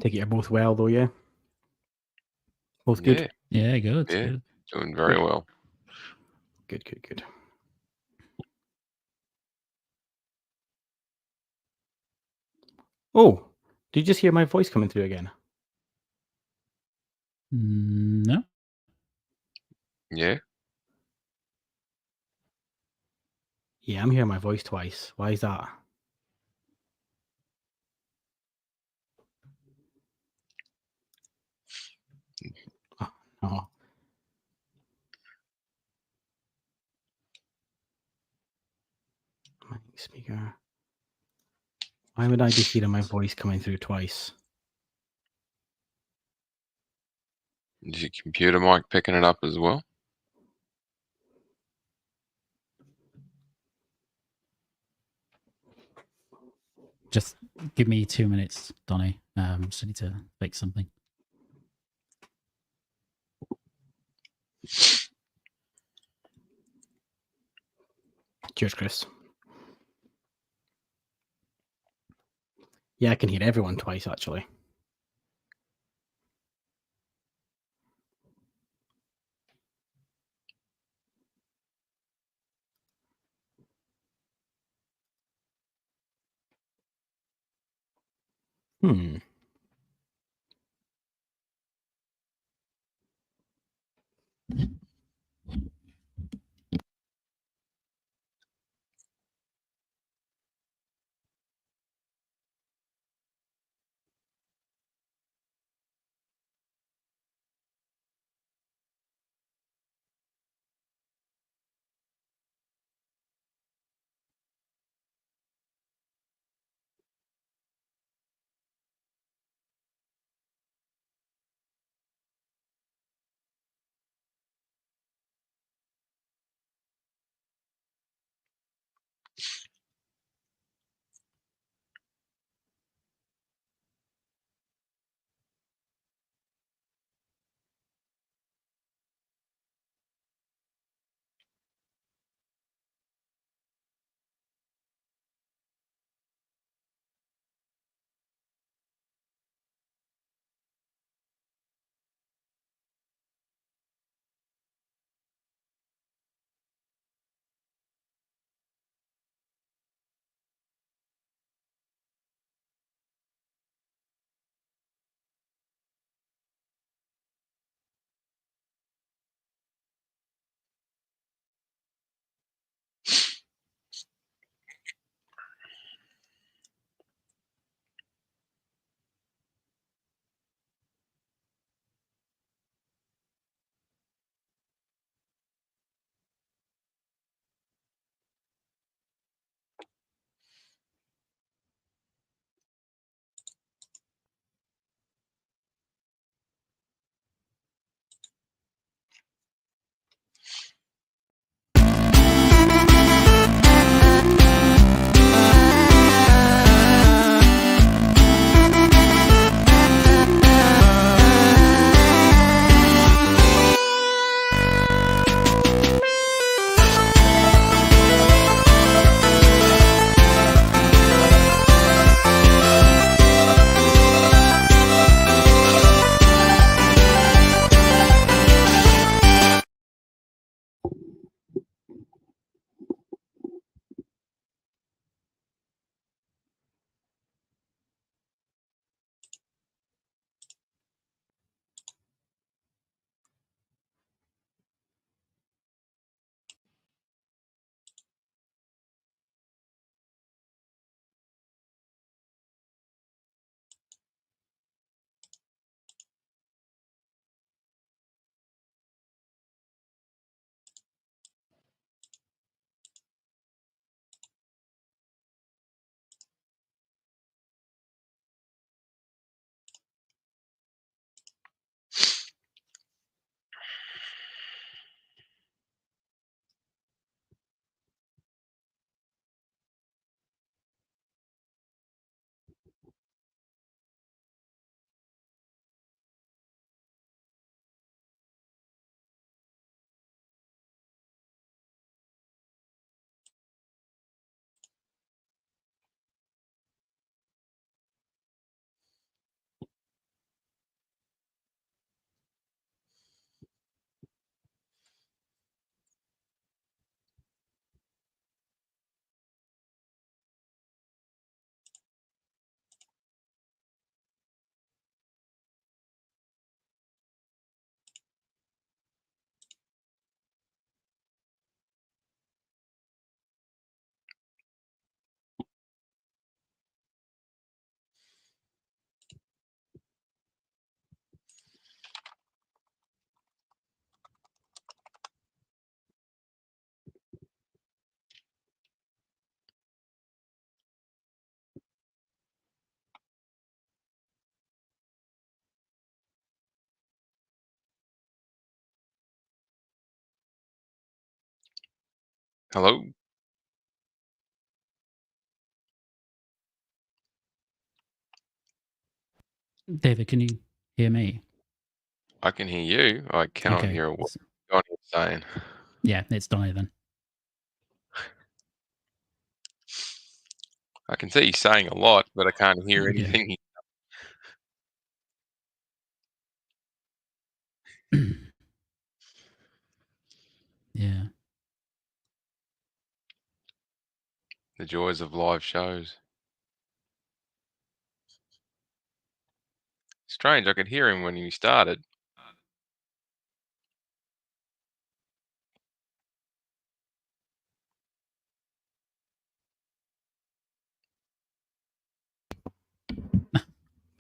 Take it you're both well, though, yeah? Both good? Yeah, good. Yeah. Good. Doing very Good. well. Good, good, good. Oh, did you just hear my voice coming through again? No. Yeah. Yeah, I'm hearing my voice twice. Why is that? Oh, no. Mic speaker. Why would I be hearing my voice coming through twice? Is your computer mic picking it up as well? Just give me 2 minutes, Donny. Just need to fix something. Cheers, Chris. Yeah, I can hear everyone twice, actually. Hmm. Hello? David, can you hear me? I can hear you. I cannot Okay. hear a word Donny's saying. Yeah, it's Dony then. I can see he's saying a lot, but I can't hear Yeah. anything. Yeah. The joys of live shows. Strange, I could hear him when he started.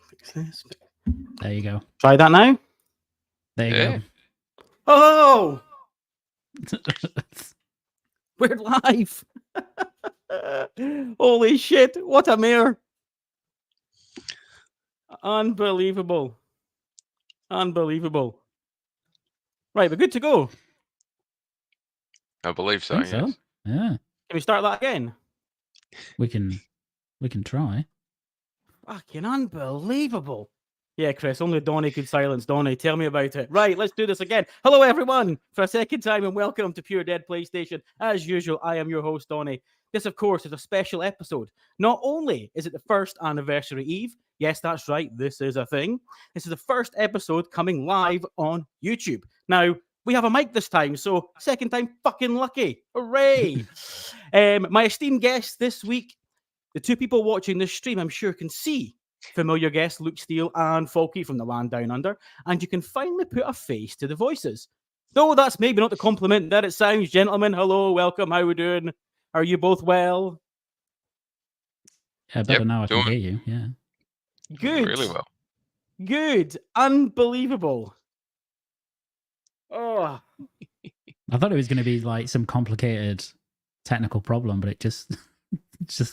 Fix this. There you go. Try that now. There you Yeah. Oh, go. we're live. Holy shit! What a mare! Unbelievable. Unbelievable. Right, we're good to go. I believe so, think yes. so. Yeah. Can we start that again? We can try. Fucking unbelievable. Yeah, Chris, only Donny could silence Donny. Tell me about it. Right, let's do this again. Hello, everyone, for a second time, and welcome to Pure Dead PlayStation. As usual, I am your host, Donny. This, of course, is a special episode. Not only is it the first anniversary eve, yes, that's right, this is a thing. This is the first episode coming live on YouTube. Now, we have a mic this time, so second time fucking lucky. Hooray! My esteemed guests this week, the two people watching this stream, I'm sure, can see familiar guests Luke Steele and Faulkie from the land down under, and you can finally put a face to the voices. Though that's maybe not the compliment that it sounds, gentlemen. Hello, welcome. How we doing? Are you both well? Yeah, better Yep, now I can doing hear you. Yeah. Good. really well. Good. Unbelievable. Oh, I thought it was going to be like some complicated technical problem, but it just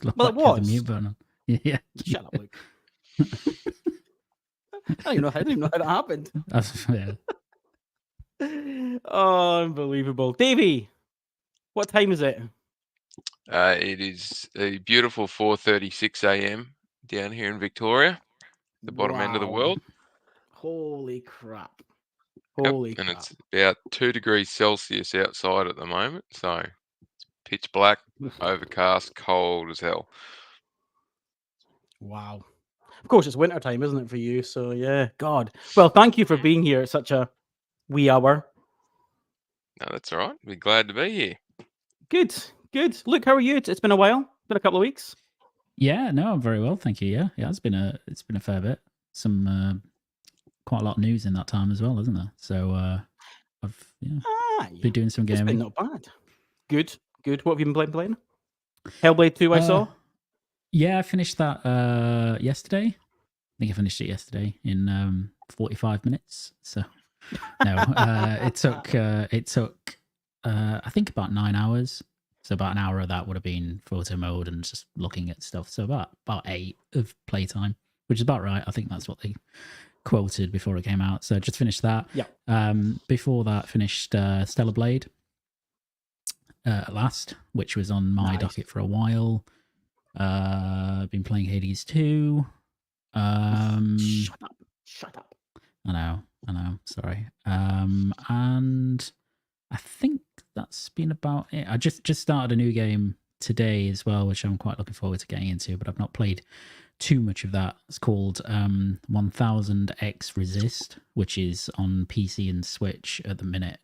looked well, like it I had the was. mute button. Yeah. Shut up, Luke. I don't even know how that happened. Yeah. Oh, unbelievable. Davey, what time is it? It is a beautiful 4:36 a.m. down here in Victoria, the bottom end of the Wow. world. Holy crap. Yep, Holy and crap. it's about 2 degrees Celsius outside at the moment, so it's pitch black, overcast, cold as hell. Wow. Of course, it's winter time, isn't it, for you? So, yeah, God. Well, thank you for being here at such a wee hour. No, that's all right. We're glad to be here. Good, good. Luke, how are you? It's been a while. Been a couple of weeks. Yeah, no, I'm very well, thank you. Yeah, it's been a fair bit. Some quite a lot of news in that time as well, isn't there? So I've Aye. been doing some It's been gaming. not bad. Good, good. What have you been playing? Hellblade 2, I saw. Yeah, I finished that yesterday. I think I finished it yesterday in 45 minutes. So no, it took I think about 9 hours. So about an hour of that would have been photo mode and just looking at stuff. So about 8 of playtime, which is about right. I think that's what they quoted before it came out. So just finished that. Yeah. Before that, finished Stellar Blade at last, which was on my Nice. docket for a while. Been playing Hades 2. Shut up. Shut up. I know. Sorry. And I think that's been about it. I just started a new game today as well, which I'm quite looking forward to getting into, but I've not played too much of that. It's called 1000X Resist, which is on PC and Switch at the minute.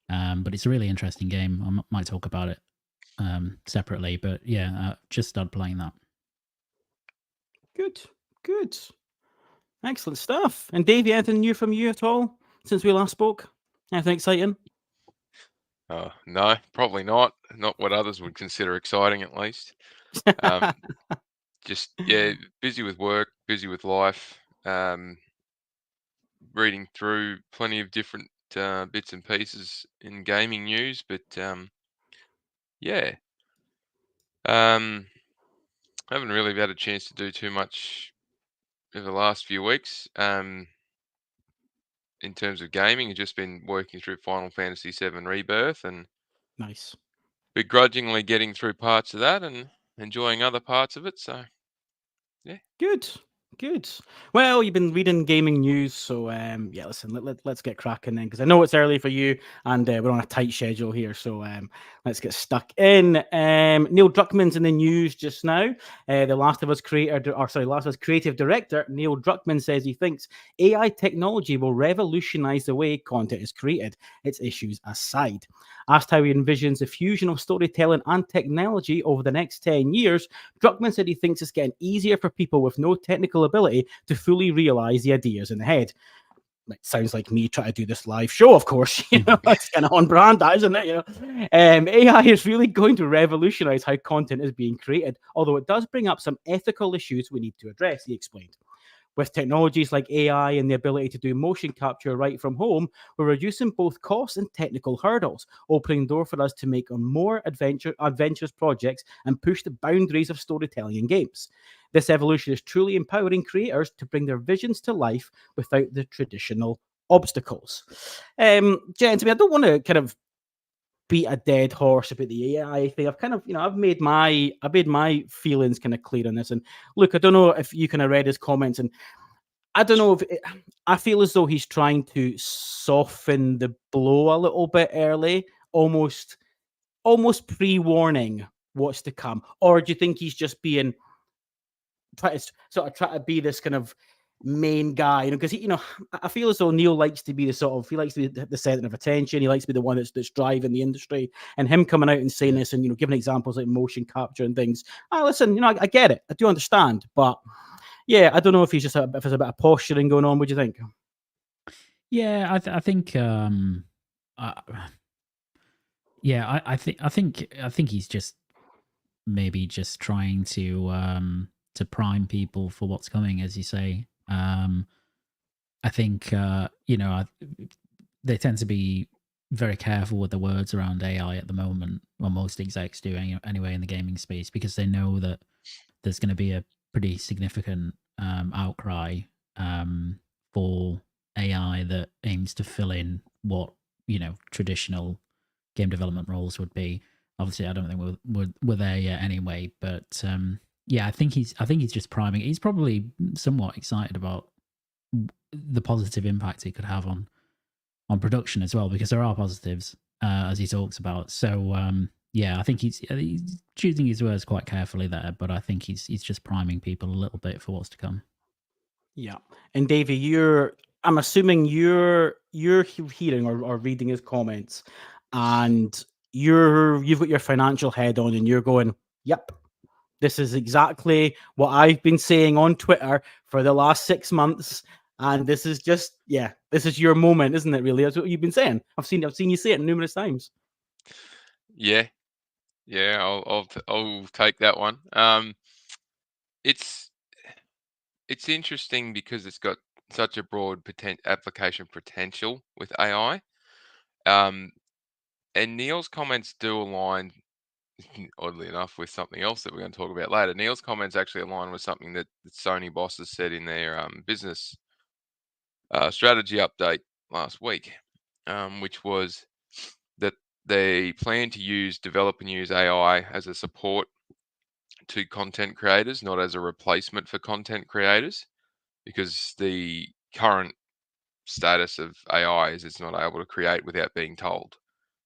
But it's a really interesting game. I might talk about it separately, but yeah, just started playing that. Good, good. Excellent stuff. And Davey, anything new from you at all since we last spoke? Anything exciting? No, probably not. Not what others would consider exciting, at least. Just, yeah, busy with work, busy with life. Reading through plenty of different bits and pieces in gaming news, but yeah. Haven't really had a chance to do too much over the last few weeks. In terms of gaming, I've just been working through Final Fantasy VII Rebirth, and Nice. begrudgingly getting through parts of that and enjoying other parts of it. So, yeah. Good, good. Well, you've been reading gaming news, so yeah. Listen, let's get cracking then, because I know it's early for you, and we're on a tight schedule here. So let's get stuck in. Neil Druckmann's in the news just now. The Last of Us Last of Us creative director Neil Druckmann says he thinks AI technology will revolutionize the way content is created, its issues aside. Asked how he envisions the fusion of storytelling and technology over the next 10 years, Druckmann said he thinks it's getting easier for people with no technical ability to fully realize the ideas in the head. It sounds like me trying to do this live show, of course. It's kind of on brand, isn't it? AI is really going to revolutionize how content is being created, although it does bring up some ethical issues we need to address, he explained. With technologies like AI and the ability to do motion capture right from home, we're reducing both costs and technical hurdles, opening the door for us to make more adventurous projects and push the boundaries of storytelling in games. This evolution is truly empowering creators to bring their visions to life without the traditional obstacles. Gents, I don't want to kind of beat a dead horse about the AI thing. I've kind of, I've made my feelings kind of clear on this. And look, I don't know if you kind of read his comments, and I don't know if I feel as though he's trying to soften the blow a little bit early, almost pre-warning what's to come. Or do you think he's just being try to be this kind of main guy, because I feel as though Neil likes to be he likes to be the center of attention. He likes to be the one that's driving the industry, and him coming out and saying this and giving examples like motion capture and things. Listen, I get it, I do understand, but yeah, I don't know if he's just if there's a bit of posturing going on. What do you think? Yeah, I think yeah, I think he's just maybe just trying to prime people for what's coming, as you say. I think they tend to be very careful with the words around AI at the moment, or most execs do anyway in the gaming space, because they know that there's going to be a pretty significant outcry for AI that aims to fill in what traditional game development roles would be. Obviously, I don't think we're there yet anyway, but yeah, I think he's just priming. He's probably somewhat excited about the positive impact it could have on production as well, because there are positives as he talks about. So yeah, I think he's choosing his words quite carefully there, but I think he's just priming people a little bit for what's to come. Yeah, and Davey, I'm assuming you're hearing or reading his comments, and you've got your financial head on, and you're going, "Yep, this is exactly what I've been saying on Twitter for the last 6 months." And this is just, this is your moment, isn't it? Really, that's what you've been saying. I've seen you say it numerous times. Yeah. I'll take that one. It's interesting because it's got such a broad application potential with AI. And Neil's comments do align, oddly enough, with something else that we're going to talk about later. Neil's comments actually align with something that the Sony bosses said in their business strategy update last week, which was that they plan to develop and use AI as a support to content creators, not as a replacement for content creators, because the current status of AI is it's not able to create without being told.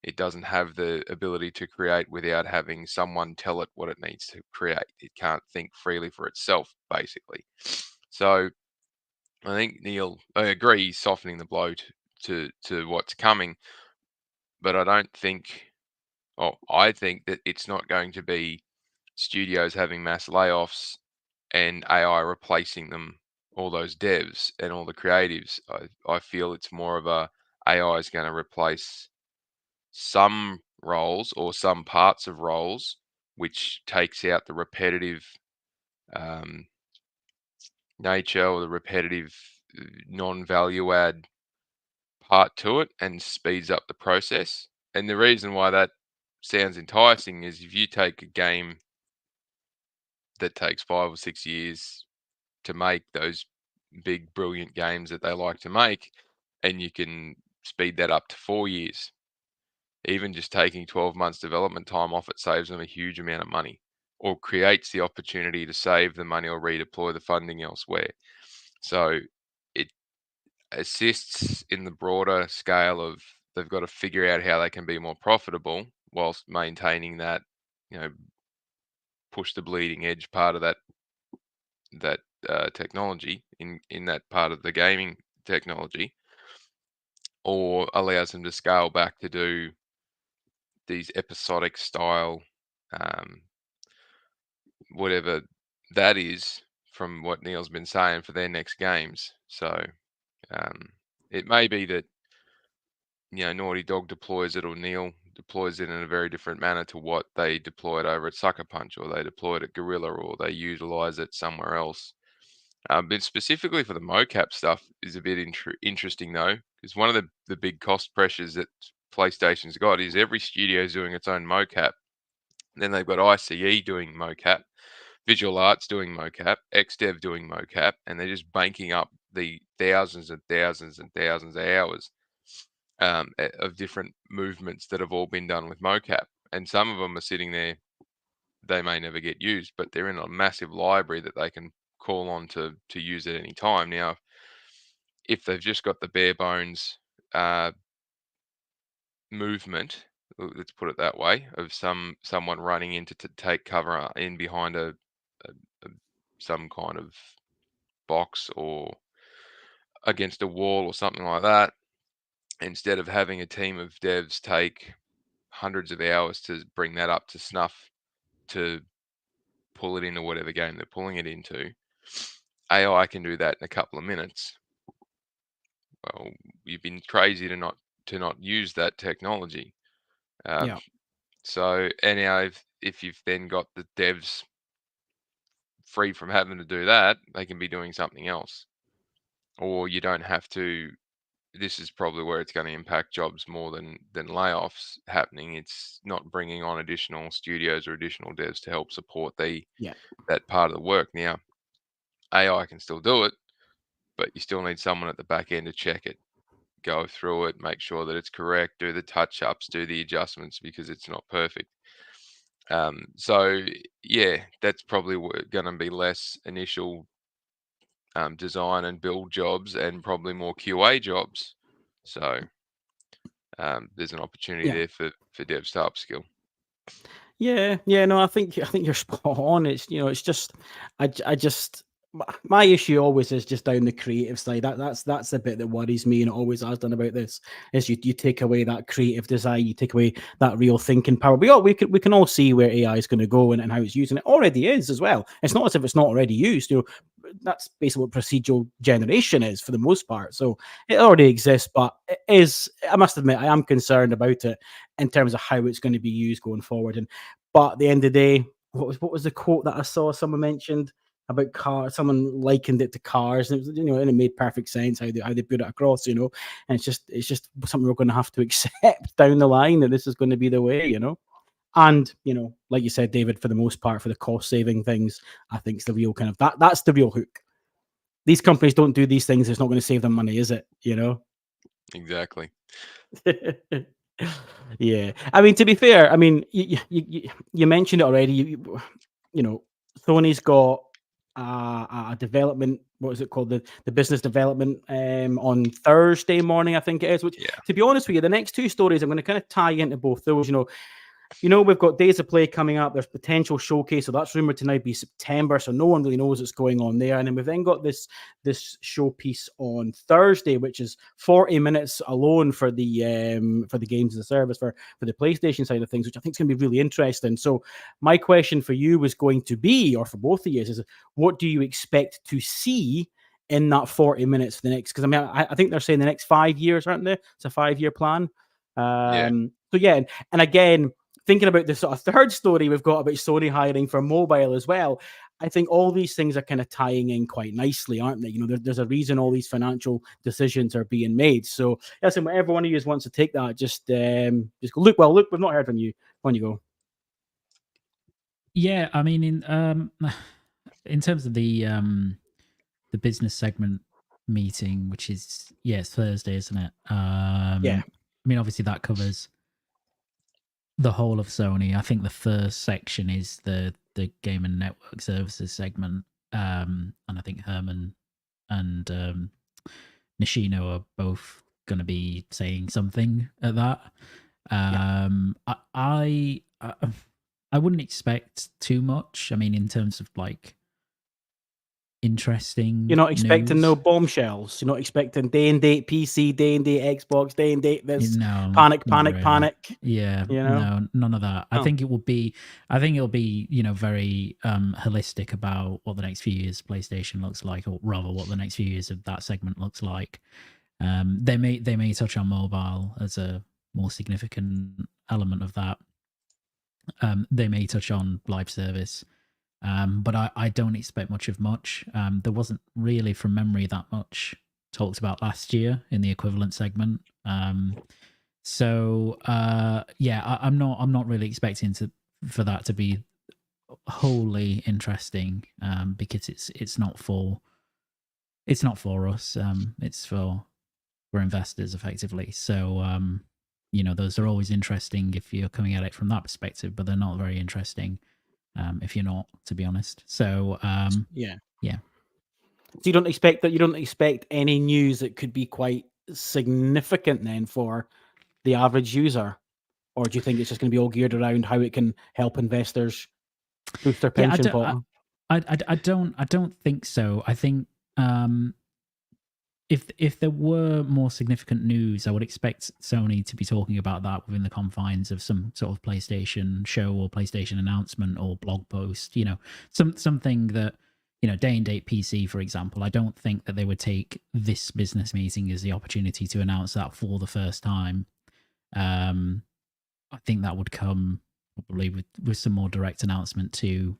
It doesn't have the ability to create without having someone tell it what it needs to create. It can't think freely for itself, basically. So I think I agree, he's softening the blow to what's coming, but I think that it's not going to be studios having mass layoffs and AI replacing them, all those devs and all the creatives. I feel it's more of AI is going to replace some roles or some parts of roles, which takes out the repetitive um, nature or the repetitive non-value add part to it and speeds up the process. And the reason why that sounds enticing is if you take a game that takes 5 or 6 years to make, those big brilliant games that they like to make, and you can speed that up to 4 years, even just taking 12 months development time off, it saves them a huge amount of money, or creates the opportunity to save the money or redeploy the funding elsewhere. So it assists in the broader scale of they've got to figure out how they can be more profitable whilst maintaining that, push the bleeding edge part of that technology in that part of the gaming technology, or allows them to scale back to do these episodic style, whatever that is, from what Neil's been saying, for their next games. So it may be that Naughty Dog deploys it, or Neil deploys it in a very different manner to what they deployed over at Sucker Punch, or they deployed at Gorilla, or they utilize it somewhere else. But specifically for the mocap stuff is a bit interesting though, because one of the big cost pressures that PlayStation's got is every studio is doing its own mocap. Then they've got ICE doing mocap, Visual Arts doing mocap, XDev doing mocap, and they're just banking up the thousands and thousands and thousands of hours of different movements that have all been done with mocap. And some of them are sitting there, they may never get used, but they're in a massive library that they can call on to use at any time. Now, if they've just got the bare bones movement, let's put it that way, of someone running in to take cover in behind some kind of box or against a wall or something like that, instead of having a team of devs take hundreds of hours to bring that up to snuff to pull it into whatever game they're pulling it into, AI can do that in a couple of minutes. Well, you've been crazy to not use that technology. Yeah. So, and now if you've then got the devs free from having to do that, they can be doing something else, or you don't have to. This is probably where it's going to impact jobs more than layoffs happening. It's not bringing on additional studios or additional devs to help support that part of the work. Now, AI can still do it, but you still need someone at the back end to check it, go through it, make sure that it's correct, do the touch ups, do the adjustments, because it's not perfect. So yeah, that's probably going to be less initial design and build jobs, and probably more QA jobs. So there's an opportunity there for devs to upskill. Yeah, no, I think you're spot on. It's it's just, I just my issue always is just down the creative side. That's the bit that worries me, and it always has done about this. Is you take away that creative design, you take away that real thinking power. We can all see where AI is going to go and how it's using it. Already is as well. It's not as if it's not already used. That's basically what procedural generation is for the most part. So it already exists, but it is. I must admit, I am concerned about it in terms of how it's going to be used going forward. But at the end of the day, what was the quote that I saw someone mentioned about cars? Someone likened it to cars, and it was, and it made perfect sense how they put it across, and it's just something we're going to have to accept down the line, that this is going to be the way, And like you said, David, for the most part, for the cost saving things, I think it's the real kind of that's the real hook. These companies don't do these things; it's not going to save them money, is it? Exactly. Yeah, I mean, to be fair, I mean, you mentioned it already. Sony's got a development. What is it called? The business development on Thursday morning, I think it is. Which, to be honest with you, the next two stories I'm going to kind of tie into both those. We've got Days of Play coming up. There's potential showcase, so that's rumored to now be September. So no one really knows what's going on there. And then we've then got this showpiece on Thursday, which is 40 minutes alone for the games as a service for the PlayStation side of things, which I think is going to be really interesting. So my question for you was going to be, or for both of you, is what do you expect to see in that 40 minutes for the next? Because I mean, I think they're saying the next 5 years, aren't they? It's a 5-year plan. So yeah, and again, thinking about the sort of third story we've got about Sony hiring for mobile as well, I think all these things are kind of tying in quite nicely, aren't they? There's a reason all these financial decisions are being made. So, listen, whatever one of you wants to take that, just go. Luke, we've not heard from you. On you go. Yeah, I mean, in terms of the business segment meeting, which is it's Thursday, isn't it? Yeah. I mean, obviously that covers the whole of Sony. I think the first section is the game and network services segment, and I think Herman and Nishino are both going to be saying something at that. I wouldn't expect too much. I mean, in terms of like interesting. You're not expecting no news. bombshells. You're not expecting day and date PC, day and date Xbox, day and date this. No, Panic. not really. Yeah, You know? no, none of that. Oh. I think it'll be, very holistic about what the next few years of PlayStation looks like, or rather, what the next few years of that segment looks like. They may touch on mobile as a more significant element of that. They may touch on live service. But I don't expect much. There wasn't really, from memory, that much talked about last year in the equivalent segment. I'm not really expecting for that to be wholly interesting, because it's not for us. It's for investors, effectively. So those are always interesting if you're coming at it from that perspective, but they're not very interesting if you're not, to be honest. So yeah. So you don't expect that? You don't expect any news that could be quite significant then for the average user, or do you think it's just going to be all geared around how it can help investors boost their pension pot? I don't think so. I think if there were more significant news, I would expect Sony to be talking about that within the confines of some sort of PlayStation show or PlayStation announcement or blog post. Something that, day and date PC, for example. I don't think that they would take this business meeting as the opportunity to announce that for the first time. I think that would come probably with some more direct announcement to,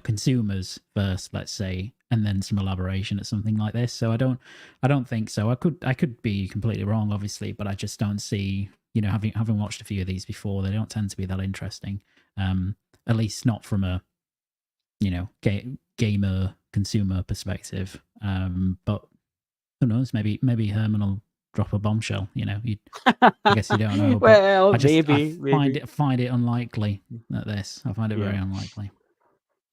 consumers first, let's say, and then some elaboration at something like this. So I don't think so. I could be completely wrong, obviously, but I just don't see, having watched a few of these before, they don't tend to be that interesting. At least not from a, gamer consumer perspective. But who knows? Maybe Herman will drop a bombshell. I guess you don't know. Well, maybe. I find it unlikely at this. I find it very unlikely.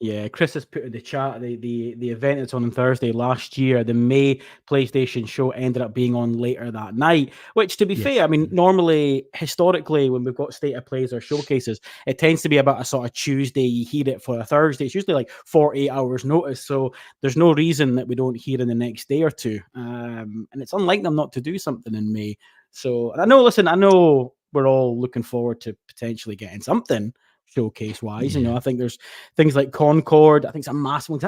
Yeah, Chris has put in the chat the event that's on Thursday last year. The May PlayStation show ended up being on later that night, which, to be fair, I mean, normally, historically, when we've got state of plays or showcases, it tends to be about a sort of Tuesday. You hear it for a Thursday. It's usually like 48 hours notice. So there's no reason that we don't hear in the next day or two. And it's unlike them not to do something in May. So I know we're all looking forward to potentially getting something showcase wise. I think there's things like Concord. I think it's a massive one.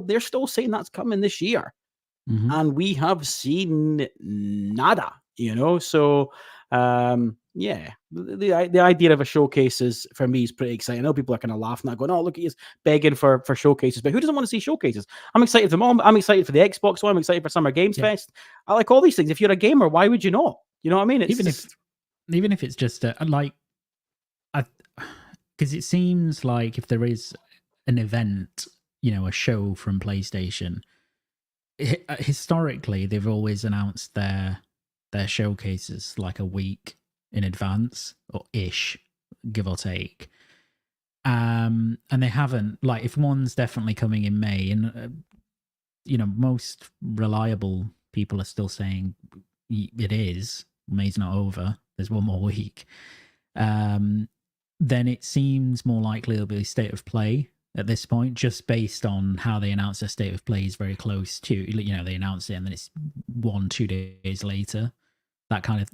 They're still saying that's coming this year, and we have seen nada. So the idea of a showcase is, for me, is pretty exciting. I know people are kind of laughing at, going, "Oh, look at you begging for showcases," but who doesn't want to see showcases? I'm excited for them all. I'm excited for the Xbox one. I'm excited for Summer Games Fest. I like all these things. If you're a gamer, why would you not? You know what I mean? Even if it's just because it seems like if there is an event, a show from PlayStation, historically they've always announced their showcases like a week in advance, or ish, give or take. And they haven't, like, if one's definitely coming in May, and most reliable people are still saying it is, May's not over, there's one more week. Then it seems more likely it'll be State of Play at this point, just based on how they announce their State of Play is very close to, they announce it and then it's 1-2 days later, that kind of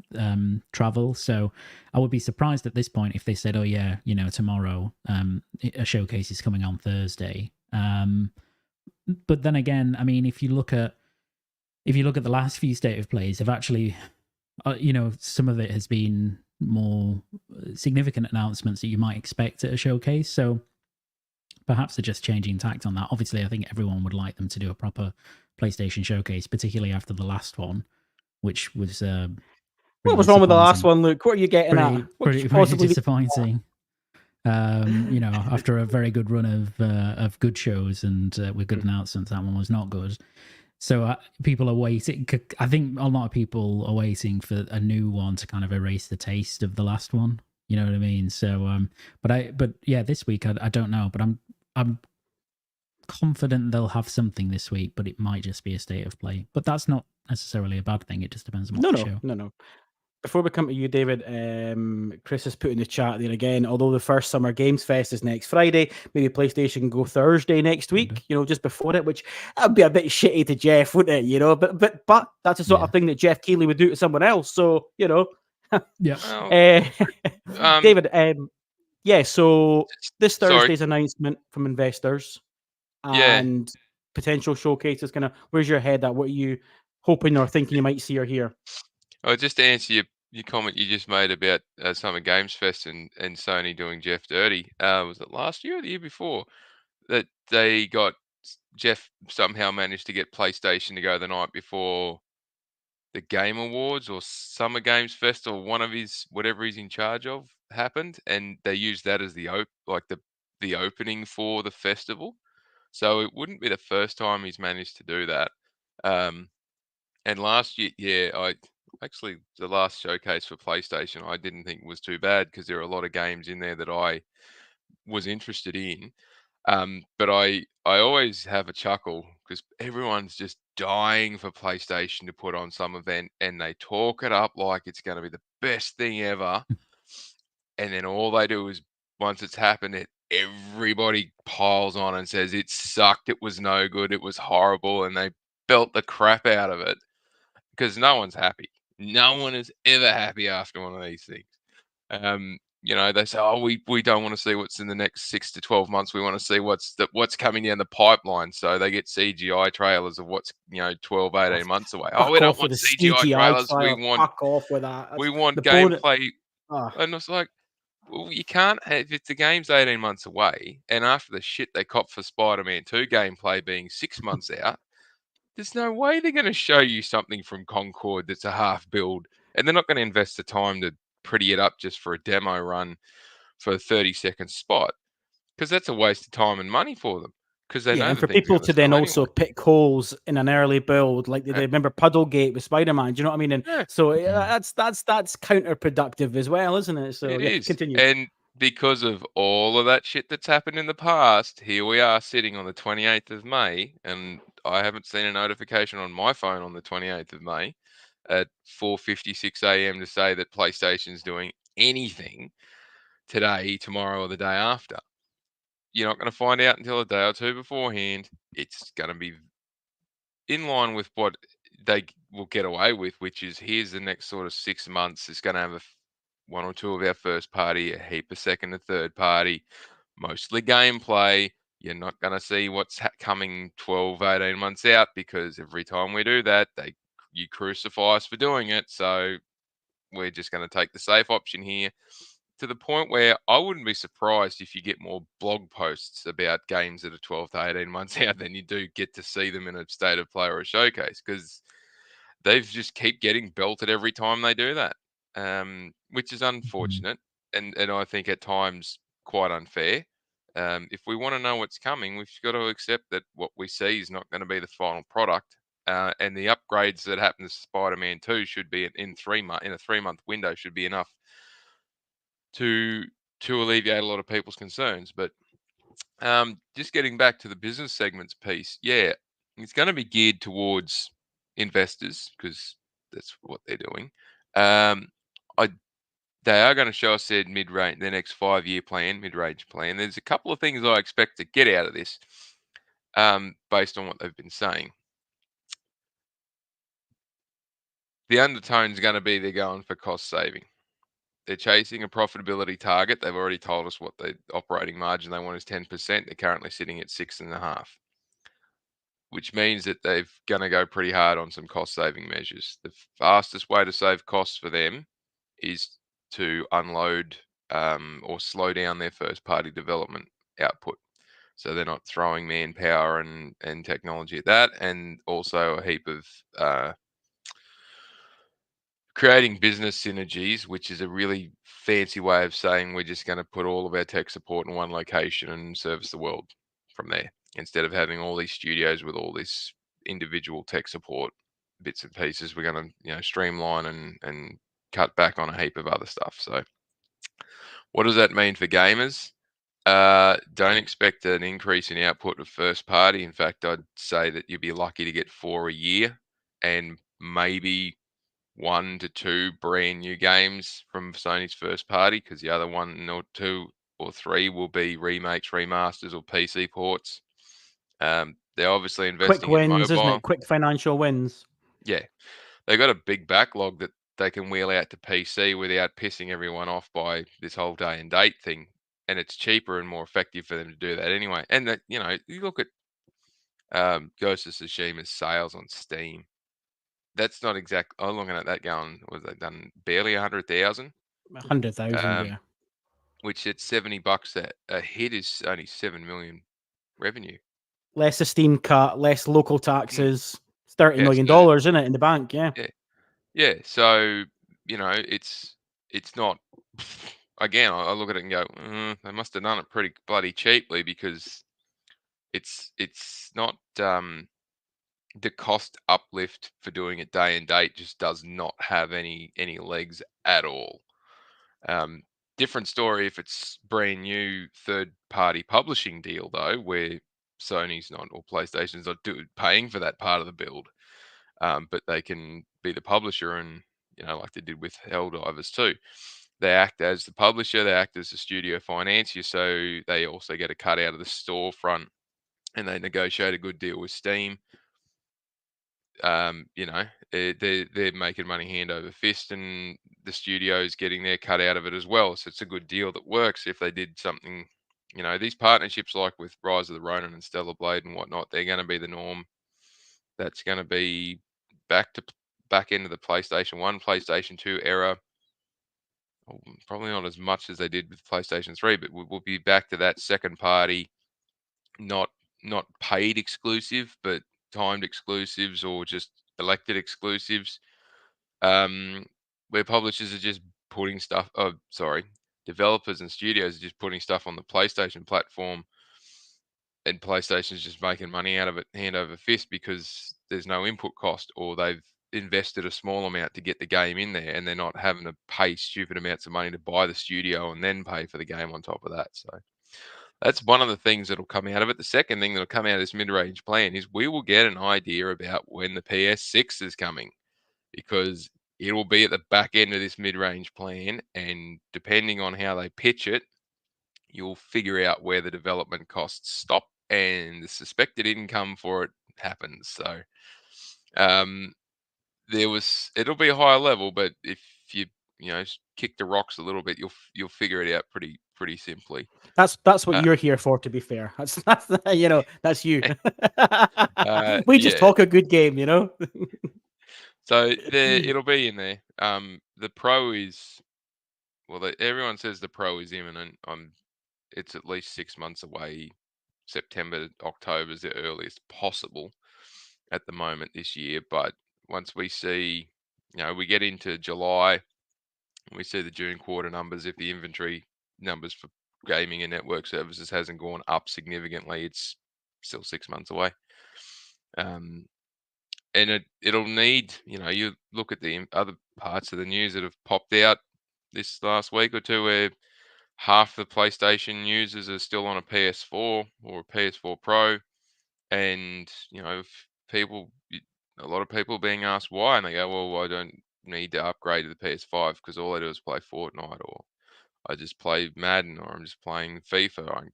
travel. So I would be surprised at this point if they said, oh yeah, tomorrow a showcase is coming on Thursday. But then again, I mean, if you look at the last few State of Plays, they've actually, some of it has been more significant announcements that you might expect at a showcase. So perhaps they're just changing tact on that. Obviously, I think everyone would like them to do a proper PlayStation showcase, particularly after the last one, which was what was wrong with the last one, Luke? What are you getting at? Pretty disappointing. After a very good run of good shows and with good announcements, that one was not good. So people are waiting. I think a lot of people are waiting for a new one to kind of erase the taste of the last one. You know what I mean? So, but yeah, this week I don't know, but I'm confident they'll have something this week, but it might just be a state of play. But that's not necessarily a bad thing. It just depends on what they show. No. Before we come to you, David, Chris has put in the chat there again. Although the first Summer Games Fest is next Friday, maybe PlayStation can go Thursday next week. You know, just before it, which that'd be a bit shitty to Jeff, wouldn't it? You know, but that's the sort of thing that Jeff Keighley would do to someone else. So you know, yeah. David, yeah. So this Sorry. Thursday's announcement from investors and potential showcases. Kind of, where's your head at? What are you hoping or thinking you might see or hear? Oh, just to answer your comment you just made about Summer Games Fest and Sony doing Jeff dirty. Was it last year or the year before that they got Jeff somehow managed to get PlayStation to go the night before the Game Awards or Summer Games Fest or one of his whatever he's in charge of happened, and they used that as the opening for the festival. So it wouldn't be the first time he's managed to do that. And last year, the last showcase for PlayStation, I didn't think was too bad because there are a lot of games in there that I was interested in. But I always have a chuckle because everyone's just dying for PlayStation to put on some event, and they talk it up like it's going to be the best thing ever. And then all they do is once it's happened, everybody piles on and says it sucked, it was no good, it was horrible, and they belt the crap out of it because no one's happy. No one is ever happy after one of these things. They say, "Oh, we don't want to see what's in the next 6 to 12 months. We want to see what's coming down the pipeline." So they get CGI trailers of what's 12, 18 months away. Oh, we don't want CGI trailers. We want fuck off with that. we want gameplay. And it's like, well, you can't have if the game's 18 months away, and after the shit they copped for Spider-Man 2 gameplay being 6 months out. There's no way they're going to show you something from Concord that's a half build, and they're not going to invest the time to pretty it up just for a demo run for a 30-second spot, because that's a waste of time and money for them. Because they know and the for thing's people gonna to then sell also anyway. pick holes in an early build, like they remember Puddlegate with Spider-Man. Do you know what I mean? And so that's counterproductive as well, isn't it? So It is. continue. And because of all of that shit that's happened in the past, here we are sitting on the 28th of May, and I haven't seen a notification on my phone on the 28th of May at 4:56 a.m. to say that PlayStation's doing anything today, tomorrow, or the day after. You're not going to find out until a day or two beforehand. It's going to be in line with what they will get away with, which is here's the next sort of 6 months. It's going to have one or two of our first party, a heap of second and third party, mostly gameplay. You're not going to see what's coming 12, 18 months out, because every time we do that, you crucify us for doing it. So we're just going to take the safe option here, to the point where I wouldn't be surprised if you get more blog posts about games that are 12 to 18 months out than you do get to see them in a state of play or a showcase, because they've just keep getting belted every time they do that, which is unfortunate, and I think at times quite unfair. If we want to know what's coming, we've got to accept that what we see is not going to be the final product. And the upgrades that happen to Spider-Man 2 should be in a 3-month window should be enough to alleviate a lot of people's concerns. But just getting back to the business segments piece, yeah, it's going to be geared towards investors because that's what they're doing. They are going to show us their mid-range, their next 5-year plan, mid-range plan. There's a couple of things I expect to get out of this, based on what they've been saying. The undertone is going to be they're going for cost saving. They're chasing a profitability target. They've already told us what the operating margin they want is 10%. They're currently sitting at 6.5%, which means that they're going to go pretty hard on some cost saving measures. The fastest way to save costs for them is to unload or slow down their first party development output. So they're not throwing manpower and technology at that, and also a heap of creating business synergies, which is a really fancy way of saying we're just going to put all of our tech support in one location and service the world from there, instead of having all these studios with all this individual tech support bits and pieces. We're going to streamline and cut back on a heap of other stuff. So What does that mean for gamers? Don't expect an increase in output of first party. In fact, I'd say that you'd be lucky to get 4 a year, and maybe 1 to 2 brand new games from Sony's first party, because the other 1 or 2 or 3 will be remakes, remasters, or PC ports. They're obviously Quick investing in wins, isn't mobile. it? Quick financial wins. Yeah, they got a big backlog that they can wheel out to PC without pissing everyone off by this whole day and date thing. And it's cheaper and more effective for them to do that anyway. And that, you look at Ghost of Tsushima's sales on Steam. That's not exact. I'm looking at that going, was they done barely 100,000? 100,000, yeah. Which at $70 a hit is only 7 million revenue. Less a Steam cut, less local taxes. It's $30 Yeah, million, so- isn't it, in the bank? Yeah. Yeah, so it's not. Again, I look at it and go, they must have done it pretty bloody cheaply, because it's not the cost uplift for doing it day and date just does not have any legs at all. Different story if it's brand new third party publishing deal though, where Sony's not, or PlayStation's not paying for that part of the build. But they can be the publisher, and like they did with Helldivers too. They act as the publisher, they act as the studio financier, so they also get a cut out of the storefront, and they negotiate a good deal with Steam. They're making money hand over fist, and the studio's getting their cut out of it as well. So it's a good deal that works. If they did something, these partnerships like with Rise of the Ronin and Stellar Blade and whatnot, they're going to be the norm. That's going to be back into the PlayStation 1, PlayStation 2 era. Probably not as much as they did with PlayStation 3, but we'll be back to that second party, not paid exclusive, but timed exclusives or just elected exclusives, where publishers are just putting stuff. Oh, sorry, developers and studios are just putting stuff on the PlayStation platform, and PlayStation's just making money out of it hand over fist, because there's no input cost, or they've invested a small amount to get the game in there, and they're not having to pay stupid amounts of money to buy the studio and then pay for the game on top of that. So that's one of the things that'll come out of it. The second thing that'll come out of this mid-range plan is we will get an idea about when the PS6 is coming, because it will be at the back end of this mid-range plan, and depending on how they pitch it, you'll figure out where the development costs stop and the suspected income for it happens. So it'll be a higher level, but if you kick the rocks a little bit, you'll figure it out pretty simply. That's what you're here for, to be fair. That's that's you. We just Yeah. talk a good game, So it'll be in there. The Pro is, well, everyone says the Pro is imminent. It's at least 6 months away. September, October is the earliest possible at the moment this year. But once we see, we get into July, we see the June quarter numbers. If the inventory numbers for gaming and network services hasn't gone up significantly, it's still 6 months away. And it'll need, you look at the other parts of the news that have popped out this last week or two, where half the PlayStation users are still on a PS4 or a PS4 Pro, and a lot of people being asked why, and they go, well, I don't need to upgrade to the PS5 because all I do is play Fortnite, or I just play Madden, or I'm just playing FIFA.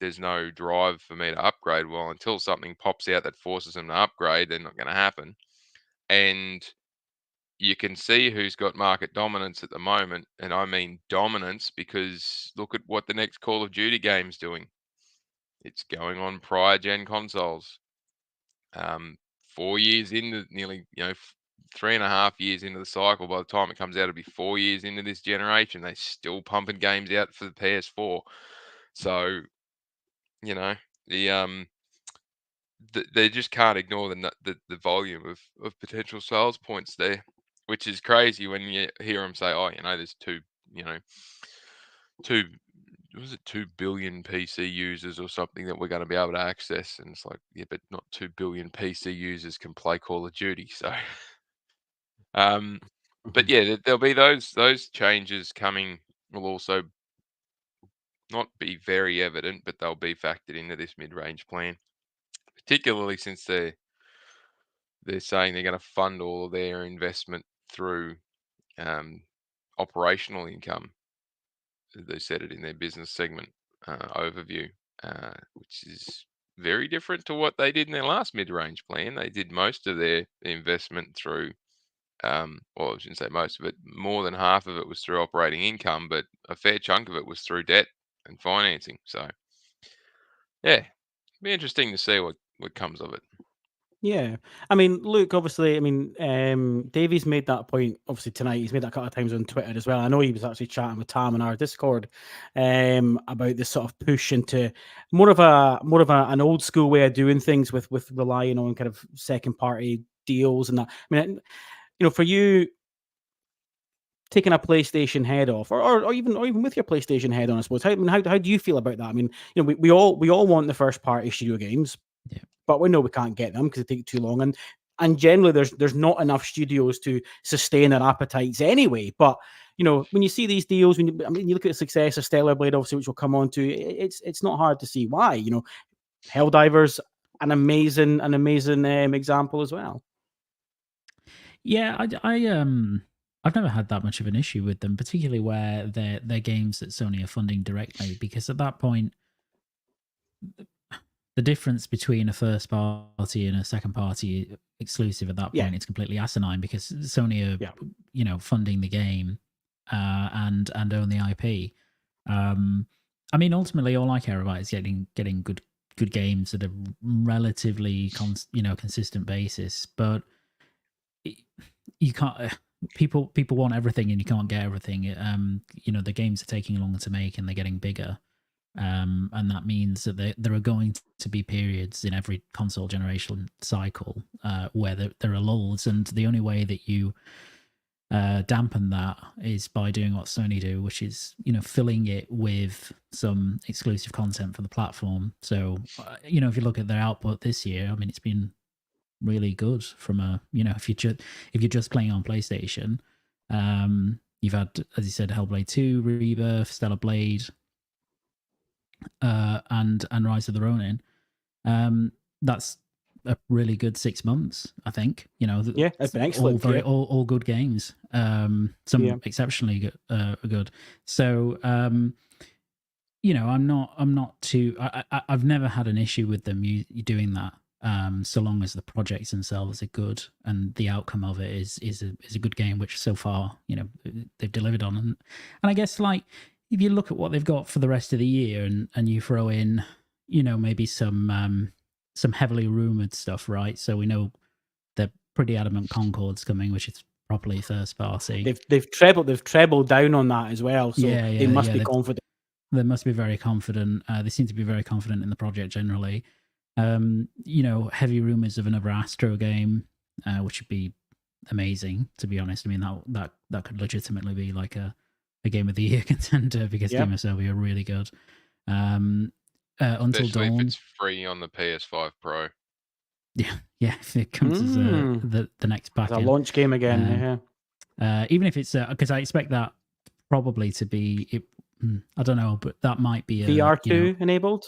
There's no drive for me to upgrade. Well, until something pops out that forces them to upgrade, they're not going to happen. And you can see who's got market dominance at the moment. And I mean dominance, because look at what the next Call of Duty game's doing. It's going on prior gen consoles. 4 years into nearly, 3.5 years into the cycle. By the time it comes out, it'll be 4 years into this generation. They're still pumping games out for the PS4. So, the they just can't ignore the volume of potential sales points there, which is crazy when you hear them say, oh, there's two was it 2 billion PC users or something that we're going to be able to access, and it's like, yeah, but not 2 billion PC users can play Call of Duty. So but yeah, there'll be those changes coming will also not be very evident, but they'll be factored into this mid-range plan, particularly since they're saying they're going to fund all of their investment through operational income. They said it in their business segment overview, which is very different to what they did in their last mid-range plan. They did most of their investment through, well, I shouldn't say most of it, more than half of it was through operating income, but a fair chunk of it was through debt and financing. So, yeah, be interesting to see what comes of it. Yeah, I mean, Luke. Obviously, I mean, Davey's made that point. Obviously, tonight he's made that a couple of times on Twitter as well. I know he was actually chatting with Tam in our Discord about this sort of push into more of an old school way of doing things with relying on kind of second party deals and that. I mean, for you taking a PlayStation head off, or even with your PlayStation head on, I suppose. How do you feel about that? I mean, we all want the first party studio games. Yeah. But we know we can't get them because they take too long, and generally there's not enough studios to sustain their appetites anyway. But when you see these deals, you look at the success of Stellar Blade, obviously, which we'll come on to, it's not hard to see why. Helldivers, an amazing example as well. Yeah, I've never had that much of an issue with them, particularly where they're games that Sony are funding directly, because at that point, the difference between a first party and a second party exclusive at that point is completely asinine, because Sony are funding the game and own the IP. I mean, ultimately, all I care about is getting good games at a relatively consistent basis. But you can't. People want everything, and you can't get everything. The games are taking longer to make, and they're getting bigger. And that means that there are going to be periods in every console generation cycle where there are lulls, and the only way that you dampen that is by doing what Sony do, which is filling it with some exclusive content for the platform. So if you look at their output this year, I mean, it's been really good from a if you're just playing on PlayStation. You've had, as you said, Hellblade 2, Rebirth, Stellar Blade, and Rise of the Ronin. That's a really good 6 months, I think. That's been excellent. All good games. Some exceptionally good. So I'm not too. I've never had an issue with them doing that. So long as the projects themselves are good and the outcome of it is a good game, which so far they've delivered on. And I guess, like, if you look at what they've got for the rest of the year, and you throw in maybe some heavily rumored stuff, right? So we know they're pretty adamant Concord's coming, which is properly first party. They've trebled down on that as well. So they must be confident. They must be very confident. They seem to be very confident in the project generally. Heavy rumors of another Astro game, which would be amazing, to be honest. I mean, that could legitimately be like a game of the year contender, because Demon Sylvia are really good. Until Especially Dawn, if it's free on the PS5 Pro. Yeah, if it comes as the next pack, a launch game again. Even if it's because I expect that probably to be. I don't know, but that might be VR2 enabled.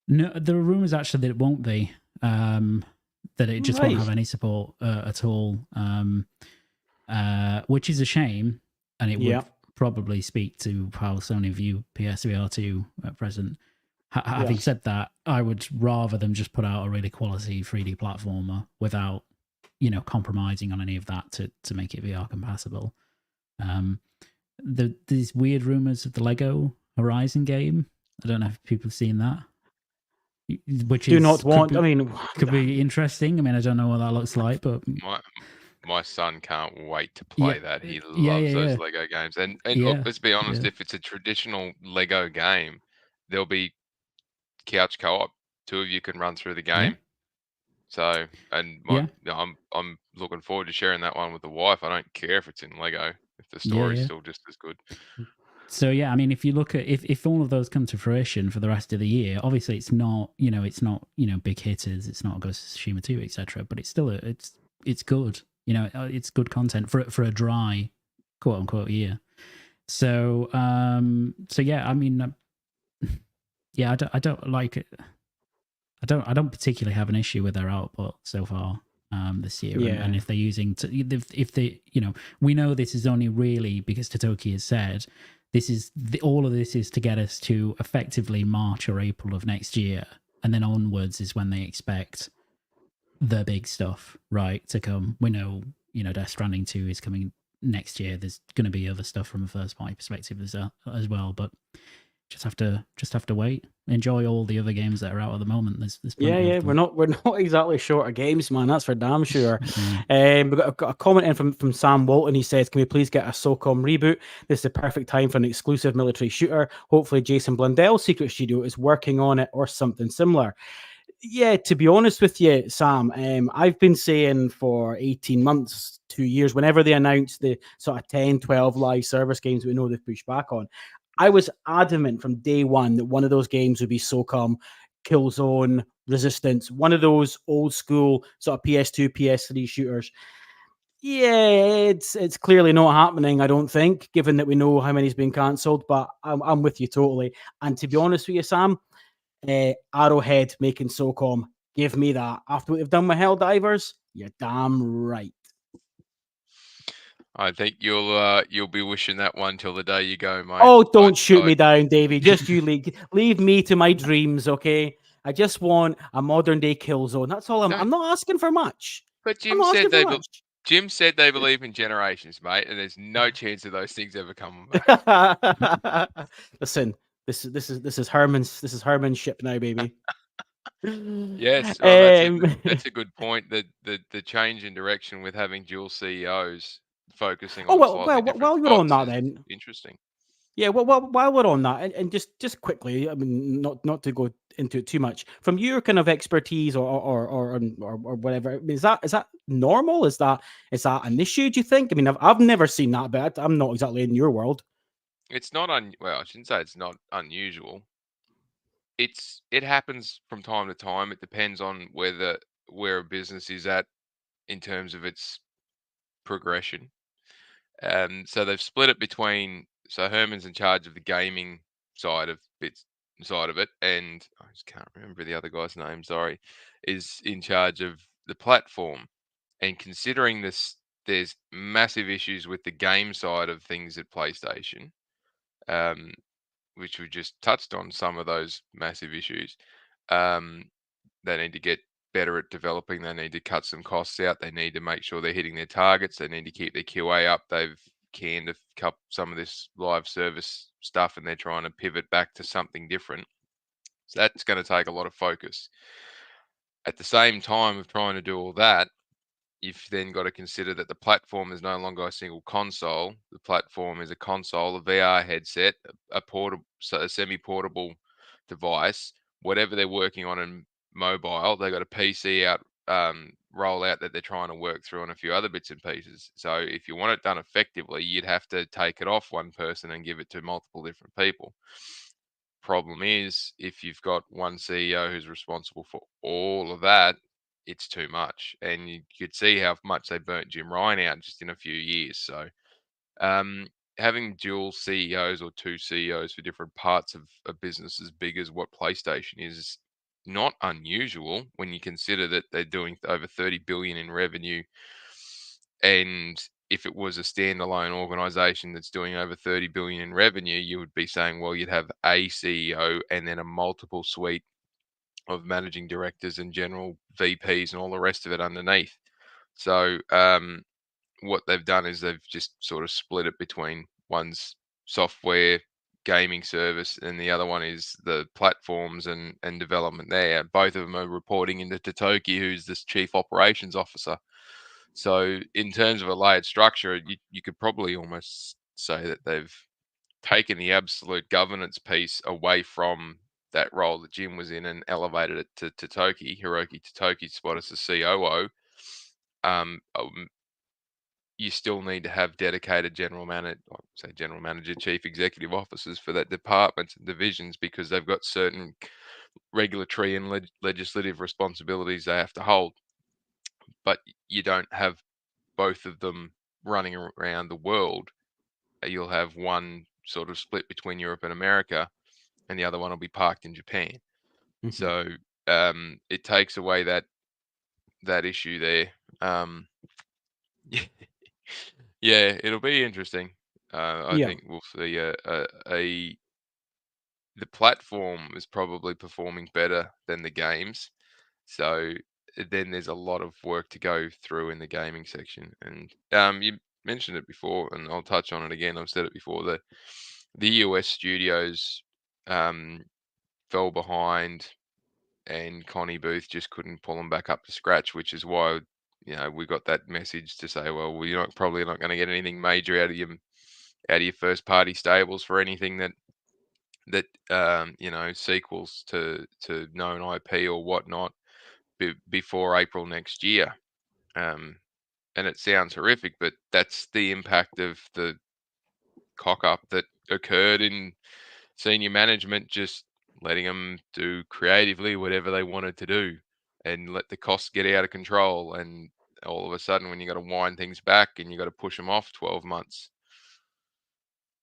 No, there are rumors actually that it won't be. That it just won't have any support at all, which is a shame, and it would probably speak to how Sony view PSVR2 at present. Having said that, I would rather them just put out a really quality 3D platformer without, compromising on any of that to make it VR compatible. These weird rumors of the Lego Horizon game. I don't know if people have seen that. Which could be interesting. I mean, I don't know what that looks like, but my son can't wait to play that. He loves those Lego games. And look, let's be honest, if it's a traditional Lego game, there'll be couch co-op. Two of you can run through the game. So, and I'm looking forward to sharing that one with the wife. I don't care if it's in Lego, if the story's still just as good. So I mean, if you look at if all of those come to fruition for the rest of the year, obviously it's not big hitters, it's not Ghost of Tsushima 2, etc. But it's still it's good. It's good content for a dry quote unquote year. So yeah, I mean, yeah, I don't like it. I don't particularly have an issue with their output so far this year, Yeah. and if they're using, if they, we know this is only really because Totoki has said this is all of this is to get us to effectively March or April of next year, and then onwards is when they expect the big stuff, right, to come. We know, Death Stranding 2 is coming next year. There's going to be other stuff from a first party perspective as well, but just have to wait. Enjoy all the other games that are out at the moment. There's plenty of them. We're not exactly short of games, man. That's for damn sure. Yeah. We got a comment in from Sam Walton. He says, "Can we please get a SOCOM reboot? This is the perfect time for an exclusive military shooter. Hopefully, Jason Blundell's Secret Studio is working on it or something similar." Yeah, to be honest with you, Sam, I've been saying for 18 months, 2 years, whenever they announce the sort of 10, 12 live service games we know they've pushed back on, I was adamant from day one that one of those games would be SOCOM, Killzone, Resistance, one of those old school sort of PS2, PS3 shooters. Yeah, it's clearly not happening, I don't think, given that we know how many's been cancelled, but I'm with you totally. And to be honest with you, Sam, Arrowhead making SOCOM, give me that. After what they've done with Helldivers, you're damn right. I think you'll be wishing that one till the day you go, mate. Oh, don't shoot me down, Davey. Just you leave me to my dreams, okay? I just want a modern day Killzone. That's all I'm not asking for much. But I'm not asking for much. Jim said they believe in generations, mate, and there's no chance of those things ever coming back. Listen, this is Herman's ship now, baby. Yes, well, that's a good point. The change in direction with having dual CEOs focusing on slightly different while you're on that, spots is then interesting. yeah, well, while we're on that, and just quickly, I mean, not to go into it too much, from your kind of expertise or whatever, I mean, is that normal? Is that an issue? Do you think? I mean, I've never seen that, but I'm not exactly in your world. It's not well, I shouldn't say it's not unusual. It happens from time to time. It depends on where a business is at in terms of its progression. So they've split it between. So Herman's in charge of the gaming side of it, and I just can't remember the other guy's name. Sorry, is in charge of the platform. And considering this, there's massive issues with the game side of things at PlayStation, um, which we just touched on some of those massive issues. They need to get better at developing. They need to cut some costs out. They need to make sure they're hitting their targets. They need to keep their QA up. They've canned some of this live service stuff, and they're trying to pivot back to something different. So that's going to take a lot of focus. At the same time of trying to do all that, you've then got to consider that the platform is no longer a single console. The platform is a console, a VR headset, a semi-portable device, whatever they're working on in mobile. They've got a PC out, rollout that they're trying to work through on a few other bits and pieces. So if you want it done effectively, you'd have to take it off one person and give it to multiple different people. Problem is, if you've got one CEO who's responsible for all of that, it's too much. And you could see how much they burnt Jim Ryan out just in a few years. So having dual CEOs or two CEOs for different parts of a business as big as what PlayStation is not unusual when you consider that they're doing over 30 billion in revenue. And if it was a standalone organization that's doing over 30 billion in revenue, you would be saying, well, you'd have a CEO and then a multiple suite of managing directors and general VPs and all the rest of it underneath. So what they've done is they've just sort of split it between one's software gaming service and the other one is the platforms and development there. Both of them are reporting into Totoki, who's this chief operations officer. So in terms of a layered structure, you could probably almost say that they've taken the absolute governance piece away from that role that Jim was in and elevated it to Hiroki Totoki's spot as the COO. You still need to have dedicated general manager, chief executive officers for that departments and divisions because they've got certain regulatory and legislative responsibilities they have to hold. But you don't have both of them running around the world you'll have one sort of split between Europe and America, and the other one will be parked in Japan. Mhm. So it takes away that issue there. Yeah, it'll be interesting. I Yeah. think we'll see the platform is probably performing better than the games. So then there's a lot of work to go through in the gaming section. And you mentioned it before, and I'll touch on it again. I've said it before. The US studios fell behind, and Connie Booth just couldn't pull them back up to scratch, which is why we got that message to say, well, we're probably not going to get anything major out of your first party stables for anything that sequels to known IP or whatnot before April next year. And it sounds horrific, but that's the impact of the cock up that occurred in senior management, just letting them do creatively whatever they wanted to do and let the costs get out of control. And all of a sudden, when you got to wind things back and you got to push them off 12 months,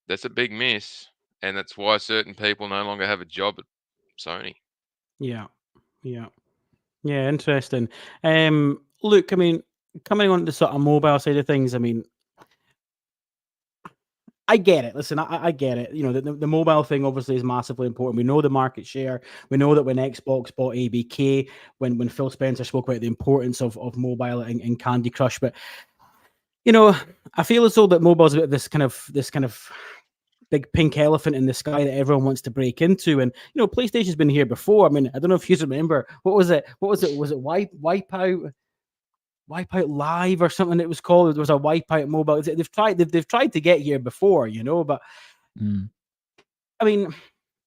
that's a big miss. And that's why certain people no longer have a job at Sony. Yeah. Yeah. Yeah. Interesting. Look, I mean, coming on to the sort of mobile side of things, I mean, I get it. Listen, I get it. The mobile thing obviously is massively important. We know the market share. We know that when Xbox bought ABK, when Phil Spencer spoke about the importance of mobile and Candy Crush, but I feel as though that mobile is a bit of this kind of big pink elephant in the sky that everyone wants to break into. And PlayStation's been here before. I mean, I don't know if you remember, what was it? Was it Wipeout Live or something it was called? There was a Wipeout mobile. They've tried to get here before, but I mean,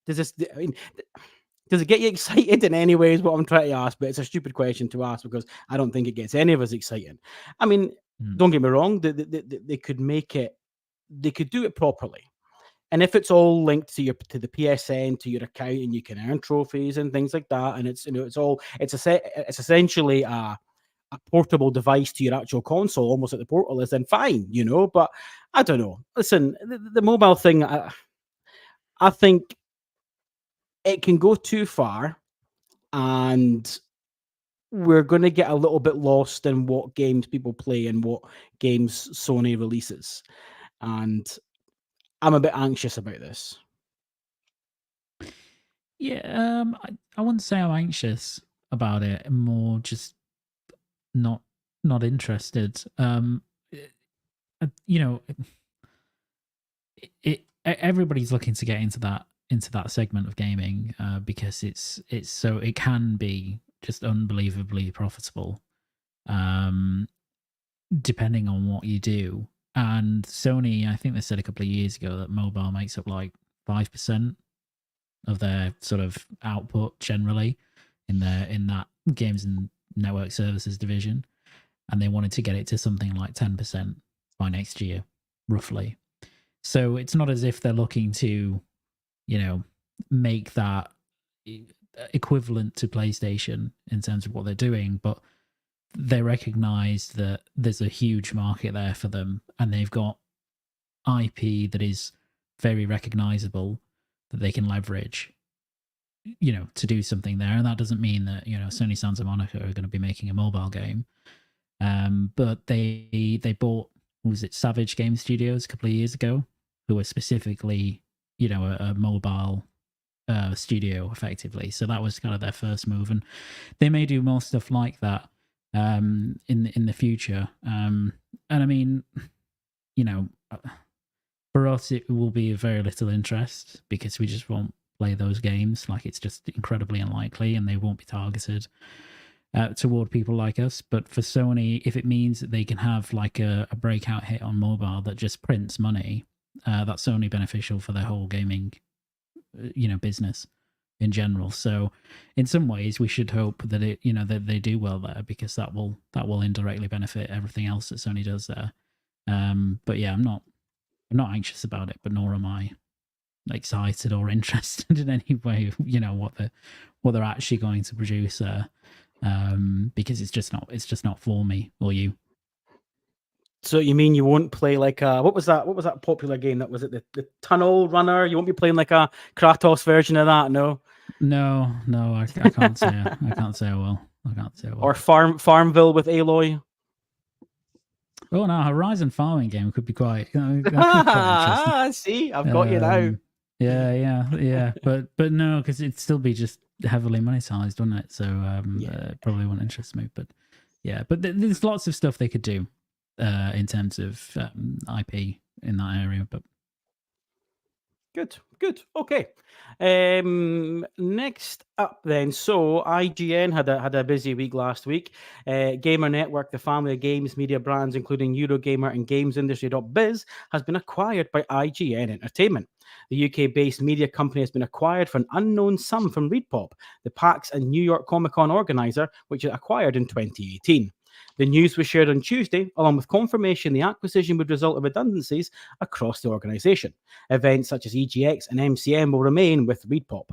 does it get you excited in any way is what I'm trying to ask, but it's a stupid question to ask because I don't think it gets any of us excited. I mean, don't get me wrong, they could make it, they could do it properly. And if it's all linked to the PSN, to your account, and you can earn trophies and things like that, and it's essentially a portable device to your actual console, almost like the Portal is, then fine, But I don't know. Listen, the mobile thing, I think it can go too far, and we're going to get a little bit lost in what games people play and what games Sony releases. And I'm a bit anxious about this. Yeah, I wouldn't say I'm anxious about it. I'm more just not interested. Everybody's looking to get into that segment of gaming because it can be just unbelievably profitable, depending on what you do. And Sony, I think they said a couple of years ago that mobile makes up like 5% of their sort of output generally in that games and network services division, and they wanted to get it to something like 10% by next year, roughly. So it's not as if they're looking to, make that equivalent to PlayStation in terms of what they're doing, but they recognize that there's a huge market there for them, and they've got IP that is very recognizable that they can leverage, to do something there. And that doesn't mean that, Sony Santa Monica are going to be making a mobile game. But they bought, was it Savage Game Studios a couple of years ago, who were specifically, a mobile studio effectively. So that was kind of their first move, and they may do more stuff like that in the future. And I mean, for us, it will be of very little interest because we just won't play those games. Like, it's just incredibly unlikely, and they won't be targeted toward people like us. But for Sony, if it means that they can have like a breakout hit on mobile that just prints money, that's only beneficial for their whole gaming, business in general. So in some ways, we should hope that that they do well there, because that will indirectly benefit everything else that Sony does there. But yeah, I'm not anxious about it, but nor am I excited or interested in any way, what they're actually going to produce there. Because it's just not for me or you. So you mean you won't play like what was that? What was that popular game? That was it, the Tunnel Runner. You won't be playing like a Kratos version of that, no? No, I can't say I can't say I will. I can't say I will. Or Farmville with Aloy. Oh no, Horizon farming game could be quite, that could be quite interesting. See, I've got you now. Yeah. But no, because it'd still be just heavily monetized, wouldn't it? So it probably wouldn't interest me. But yeah, but there's lots of stuff they could do in terms of IP in that area. But Good. Okay. Next up then. So IGN had a busy week last week. Gamer Network, the family of games media brands, including Eurogamer and GamesIndustry.biz, has been acquired by IGN Entertainment. The UK-based media company has been acquired for an unknown sum from ReedPop, the PAX and New York Comic Con organizer, which it acquired in 2018. The news was shared on Tuesday, along with confirmation the acquisition would result in redundancies across the organisation. Events such as EGX and MCM will remain with ReedPop.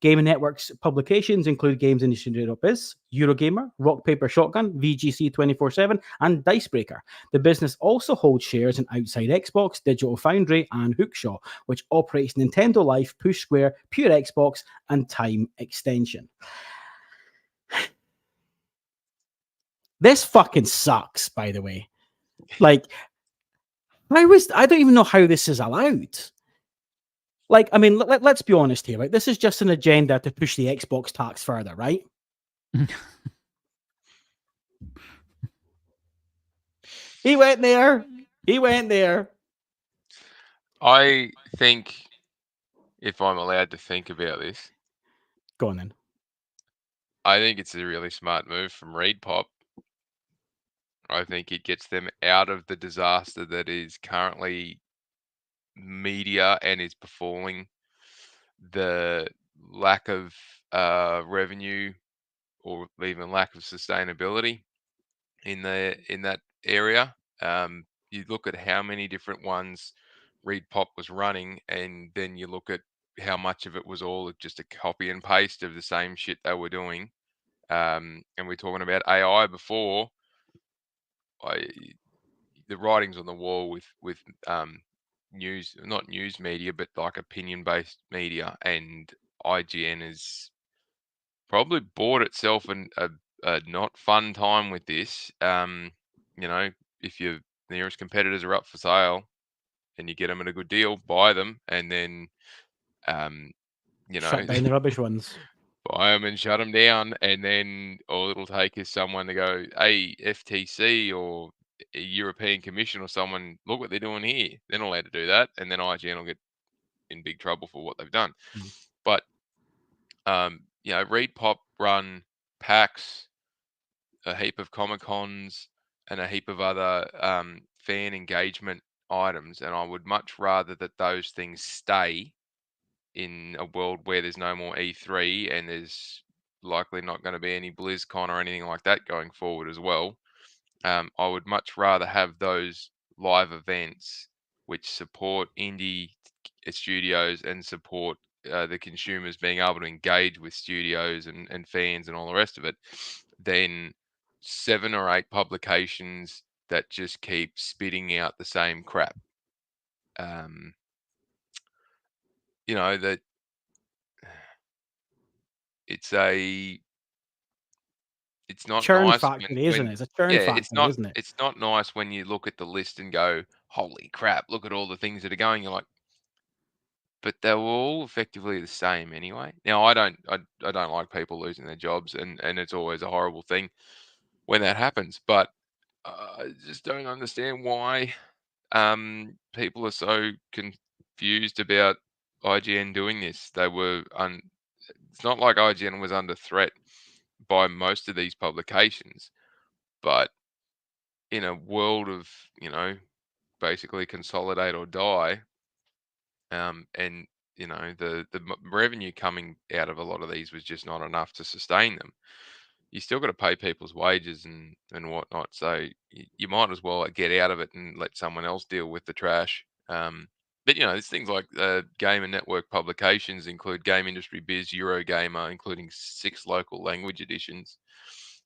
Gaming Network's publications include GamesIndustry.biz, Eurogamer, Rock Paper Shotgun, VGC 24/7, and Dicebreaker. The business also holds shares in Outside Xbox, Digital Foundry, and Hookshaw, which operates Nintendo Life, Push Square, Pure Xbox, and Time Extension. This fucking sucks, by the way. Like, I don't even know how this is allowed. Like, I mean, let's be honest here, right? This is just an agenda to push the Xbox tax further, right? He went there. I think, if I'm allowed to think about this, Go on then. I think it's a really smart move from ReedPop. I think it gets them out of the disaster that is currently media and is befalling the lack of revenue or even lack of sustainability in that area. You look at how many different ones ReedPop was running, and then you look at how much of it was all just a copy and paste of the same shit they were doing. And we're talking about AI before. The writings on the wall with news, not news media, but like opinion based media, and IGN has probably bought itself a not fun time with this. If your nearest competitors are up for sale and you get them at a good deal, buy them, and then Shut down the rubbish ones. buy them and shut them down, and then all it'll take is someone to go, hey, FTC or a European Commission or someone, look what they're doing here. They're not allowed to do that, and then IGN will get in big trouble for what they've done. But ReedPop run PAX, a heap of Comic Cons, and a heap of other fan engagement items, and I would much rather that those things stay in a world where there's no more E3 and there's likely not going to be any BlizzCon or anything like that going forward as well. I would much rather have those live events which support indie studios and support the consumers being able to engage with studios and fans and all the rest of it than 7 or 8 publications that just keep spitting out the same crap. That it's not churn nice factory, isn't it? It's a churn factory, isn't it? It's not nice when you look at the list and go, holy crap, look at all the things that are going. You're like, but they were all effectively the same anyway. Now I don't like people losing their jobs, and it's always a horrible thing when that happens. But I just don't understand why people are so confused about IGN doing this. It's not like IGN was under threat by most of these publications, but in a world of basically consolidate or die, and the revenue coming out of a lot of these was just not enough to sustain them. You still got to pay people's wages and whatnot, so you might as well get out of it and let someone else deal with the trash. But there's things like game and network publications include Game Industry Biz, Eurogamer, including 6 local language editions.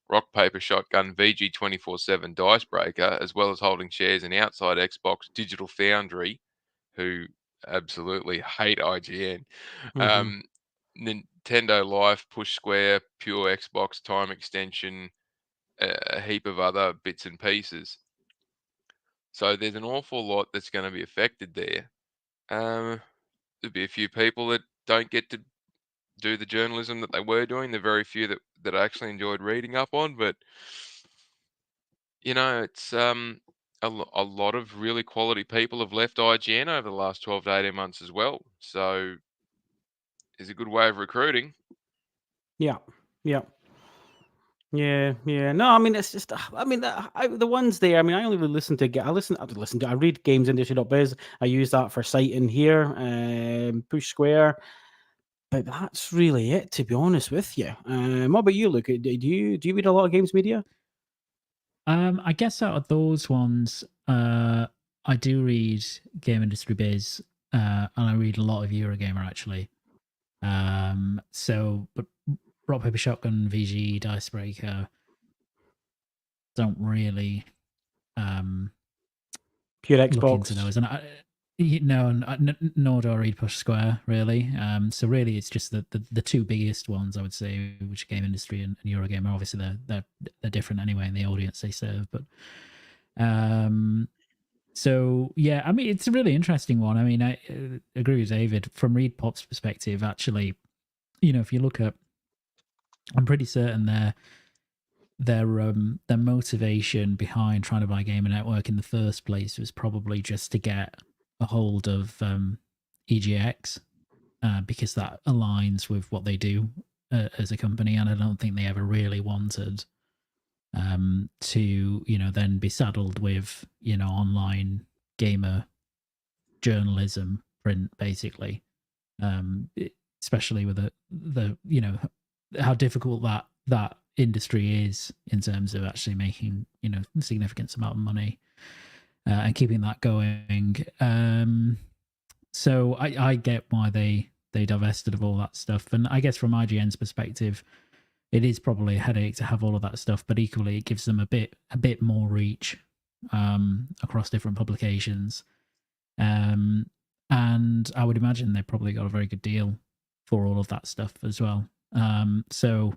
Rock Paper Shotgun VG247 Dice Breaker, as well as holding shares in Outside Xbox, Digital Foundry, who absolutely hate IGN, Nintendo Life, Push Square, Pure Xbox, Time Extension, a heap of other bits and pieces. So there's an awful lot that's going to be affected there. There'll be a few people that don't get to do the journalism that they were doing. The very few that I actually enjoyed reading up on, but it's a lot of really quality people have left IGN over the last 12 to 18 months as well. So it's a good way of recruiting. Yeah. Yeah. Yeah, yeah. No, I mean it's just. I mean, the ones there. I mean, I only really listen to. I read gamesindustry.biz. I use that for citing here. Push Square, but that's really it. To be honest with you. What about you, Luke? Do you read a lot of games media? I guess out of those ones, I do read Game Industry Biz, and I read a lot of Eurogamer actually. But Rock Paper Shotgun, VG, Dicebreaker don't really Pure look Xbox. into those, and nor do I read Push Square really. So really, it's just the two biggest ones I would say, which are Game Industry and Eurogamer. Obviously, they're different anyway in the audience they serve, but so yeah, I mean, it's a really interesting one. I mean, I agree with David from Reed Pop's perspective. Actually, if you look at, I'm pretty certain their motivation behind trying to buy Gamer Network in the first place was probably just to get a hold of EGX, because that aligns with what they do as a company, and I don't think they ever really wanted to then be saddled with online gamer journalism print, basically, especially with the how difficult that industry is in terms of actually making significant amount of money and keeping that going. So I get why they divested of all that stuff, and I guess from IGN's perspective, it is probably a headache to have all of that stuff, but equally it gives them a bit more reach across different publications. And I would imagine they probably got a very good deal for all of that stuff as well. So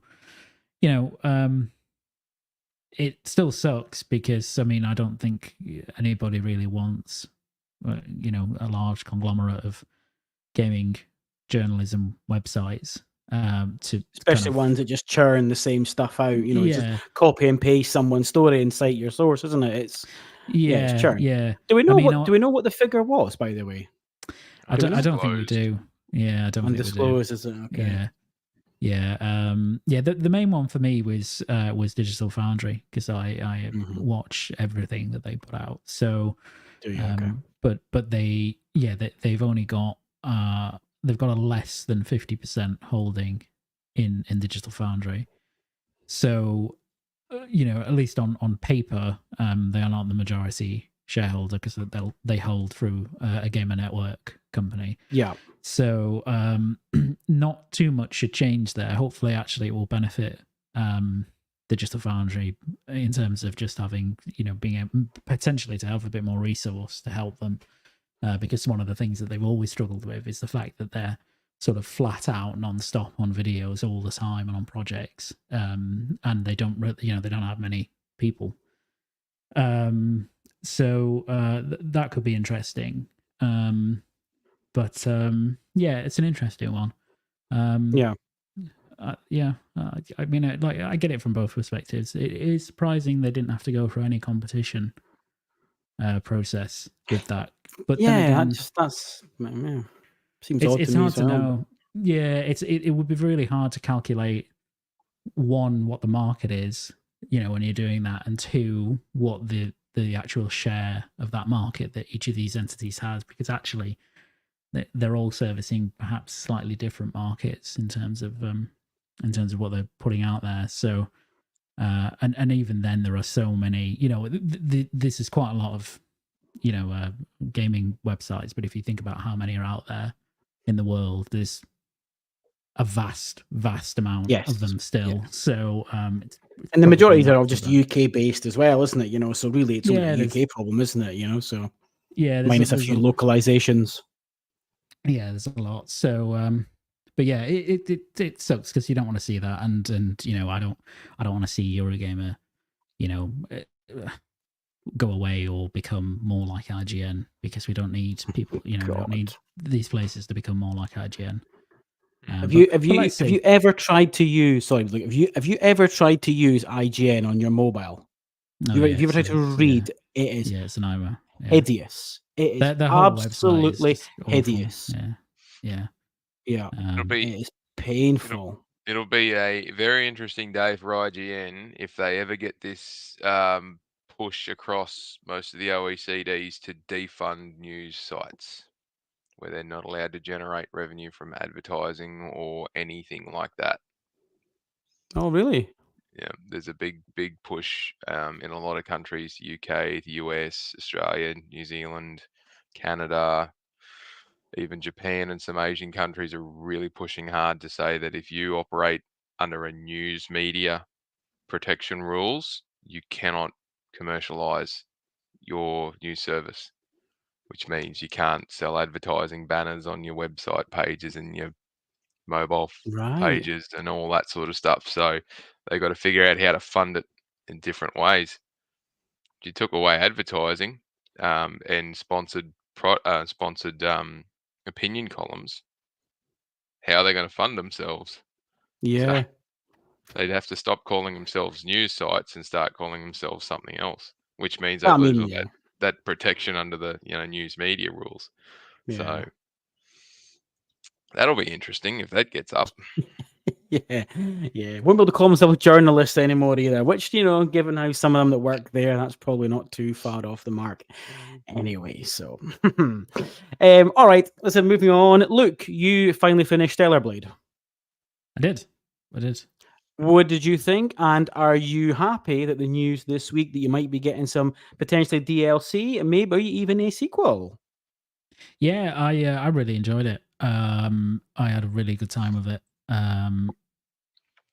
it still sucks because I don't think anybody really wants a large conglomerate of gaming journalism websites, especially ones that just churn the same stuff out. Just copy and paste someone's story and cite your source, isn't it? It's churn. Yeah. Do we know do we know what the figure was, by the way? I don't think we do. Yeah, I don't think we do. Undisclosed, is it? Okay. Yeah. The main one for me was Digital Foundry, because I watch everything that they put out. So, okay. But they've only got they've got a less than 50% holding in Digital Foundry. So, at least on paper, they are not the majority shareholder because they hold through a gamer network company. Yeah. So not too much should change there. Hopefully, actually, it will benefit Digital Foundry in terms of just having, being able, potentially to have a bit more resource to help them. Because one of the things that they've always struggled with is the fact that they're sort of flat out non-stop on videos all the time and on projects, and they don't really, they don't have many people. So that could be interesting. But it's an interesting one. I mean, I get it from both perspectives. It is surprising they didn't have to go through any competition process with that. But then again, seems odd it's to me hard to know. Yeah, it would be really hard to calculate, one, what the market is, when you're doing that, and two, what the actual share of that market that each of these entities has, because actually they're all servicing perhaps slightly different markets in terms of what they're putting out there. So and even then there are so many, this is quite a lot of gaming websites, but if you think about how many are out there in the world, there's a vast amount Yes, of them still. yeah. So it's And the majority are all probably just not for them. UK based as well, isn't it? You know, so really it's only Yeah, a there's UK problem, isn't it? You know, so yeah, minus a few localizations. yeah, there's a lot. So but yeah, it sucks because you don't want to see that, and you know, I don't want to see Eurogamer, you know, go away or become more like IGN, because we don't need people, you know, we don't need these places to become more like IGN. Have But you ever tried to use? Sorry, look, have you ever tried to use IGN on your mobile? No, Have you ever tried to read? Yeah. It is It's an nightmare. Yeah. hideous. It is Their whole website is absolutely just awful. hideous. Yeah. Yeah, It'll it is painful. It'll be a very interesting day for IGN if they ever get this push across most of the OECDs to defund news sites where they're not allowed to generate revenue from advertising or anything like that. Oh, really? Yeah, there's a big push in a lot of countries: UK, the US, Australia, New Zealand, Canada, even Japan, and some Asian countries are really pushing hard to say that if you operate under a news media protection rules, you cannot commercialize your news service, which means you can't sell advertising banners on your website pages and your mobile Right. pages and all that sort of stuff. So they've got to figure out how to fund it in different ways. If you took away advertising and sponsored opinion columns, how are they going to fund themselves? Yeah. So they'd have to stop calling themselves news sites and start calling themselves something else, which means they I lose mean, all yeah. that protection under the news media rules. Yeah. So that'll be interesting if that gets up. Yeah, yeah. Won't be able to call themselves journalists anymore either, which, you know, given how some of them that work there, that's probably not too far off the mark anyway. So, all right, listen, moving on. Luke, you finally finished Stellar Blade. I did. What did you think? And are you happy that the news this week that you might be getting some potentially DLC and maybe even a sequel? Yeah, I really enjoyed it. I had a really good time with it.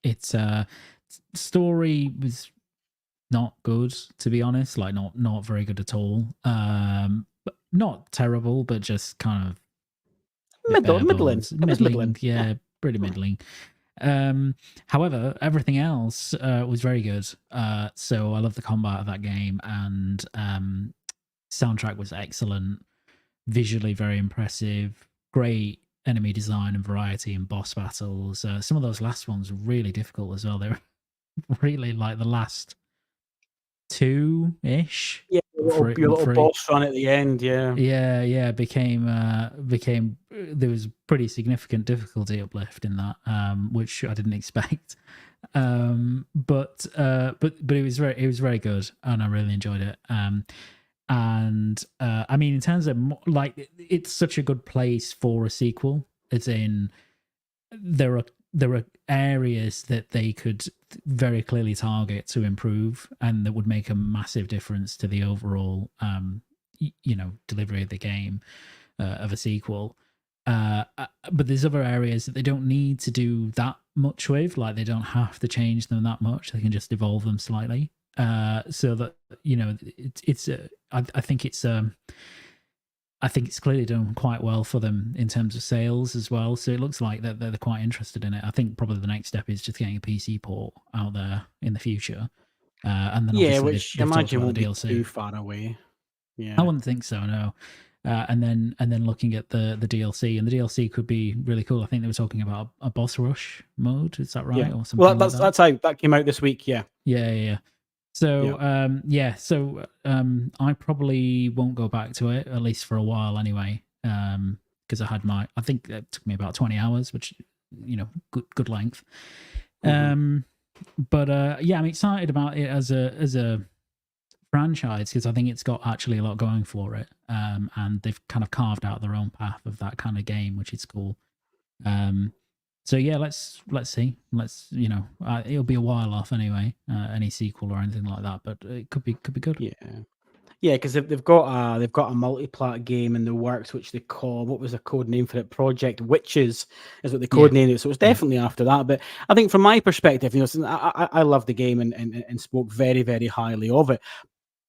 It's story was not good, to be honest, like not very good at all. But not terrible, but just kind of Middling. It was middling. Yeah, pretty middling. However, everything else was very good. So I love the combat of that game, and soundtrack was excellent, visually very impressive, great enemy design and variety in boss battles. Some of those last ones were really difficult as well. They were really like the last two-ish. Yeah, your little boss run at the end. Yeah. Became there was pretty significant difficulty uplift in that, which I didn't expect. But it was very good, and I really enjoyed it. And I mean, in terms of like, it's such a good place for a sequel. It's in there are areas that they could very clearly target to improve, and that would make a massive difference to the overall delivery of the game, of a sequel. But there's other areas that they don't need to do that much with, like they don't have to change them that much. They can just evolve them slightly, so that I think it's clearly done quite well for them in terms of sales as well. So it looks like that they're quite interested in it. I think probably the next step is just getting a PC port out there in the future, and then obviously which I they've talked imagine about won't the be DLC. too far away. Yeah, I wouldn't think so, no. And then looking at the DLC, and the DLC could be really cool. I think they were talking about a boss rush mode. Is that right? yeah. Or something Well, like that? that's how that came out this week. Yeah. Yeah. So I probably won't go back to it, at least for a while anyway. Because I think it took me about 20 hours, which good length. But I'm excited about it as a franchise, because I think it's got actually a lot going for it. And they've kind of carved out their own path of that kind of game, which is cool. So yeah, let's see. It'll be a while off anyway. Any sequel or anything like that, but it could be good. Yeah. Yeah, because they've got a multi-plat game in the works, which they call, what was the code name for it? Project Witches is what they code named it. So it's definitely after that. But I think from my perspective, I love the game and spoke very, very highly of it.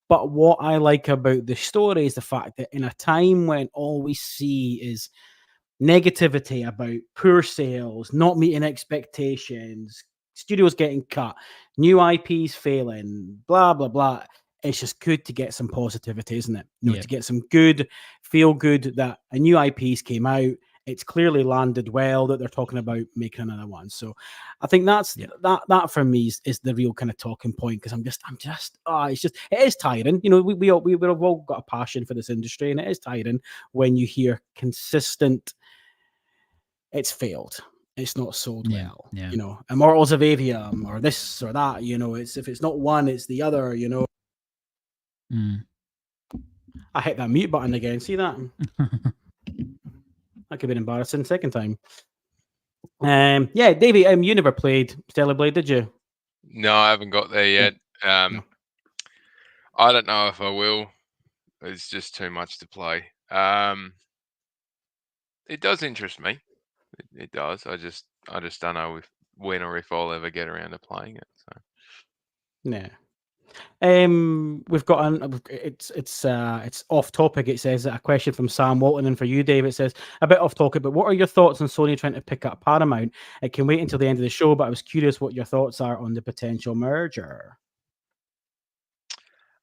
But what I like about the story is the fact that in a time when all we see is negativity about poor sales, not meeting expectations, studios getting cut, new IPs failing, blah blah blah. It's just good to get some positivity, isn't it? To get some good, feel good that a new IPs came out. It's clearly landed well, that they're talking about making another one. So I think that's that for me is the real kind of talking point, because it is tiring. We've all got a passion for this industry, and it is tiring when you hear consistent it's failed. It's not sold well. Immortals of Avium or this or that. It's if it's not one, it's the other. I hit that mute button again. See that? That could have been embarrassing. Second time. Yeah, Davey, you never played Stellar Blade, did you? No, I haven't got there yet. No. I don't know if I will. It's just too much to play. It does interest me. It does. I just don't know when or if I'll ever get around to playing it. So. Yeah. We've got it's off topic. It says a question from Sam Walton, and for you, Dave, it says a bit off topic, but what are your thoughts on Sony trying to pick up Paramount? It can wait until the end of the show, but I was curious what your thoughts are on the potential merger.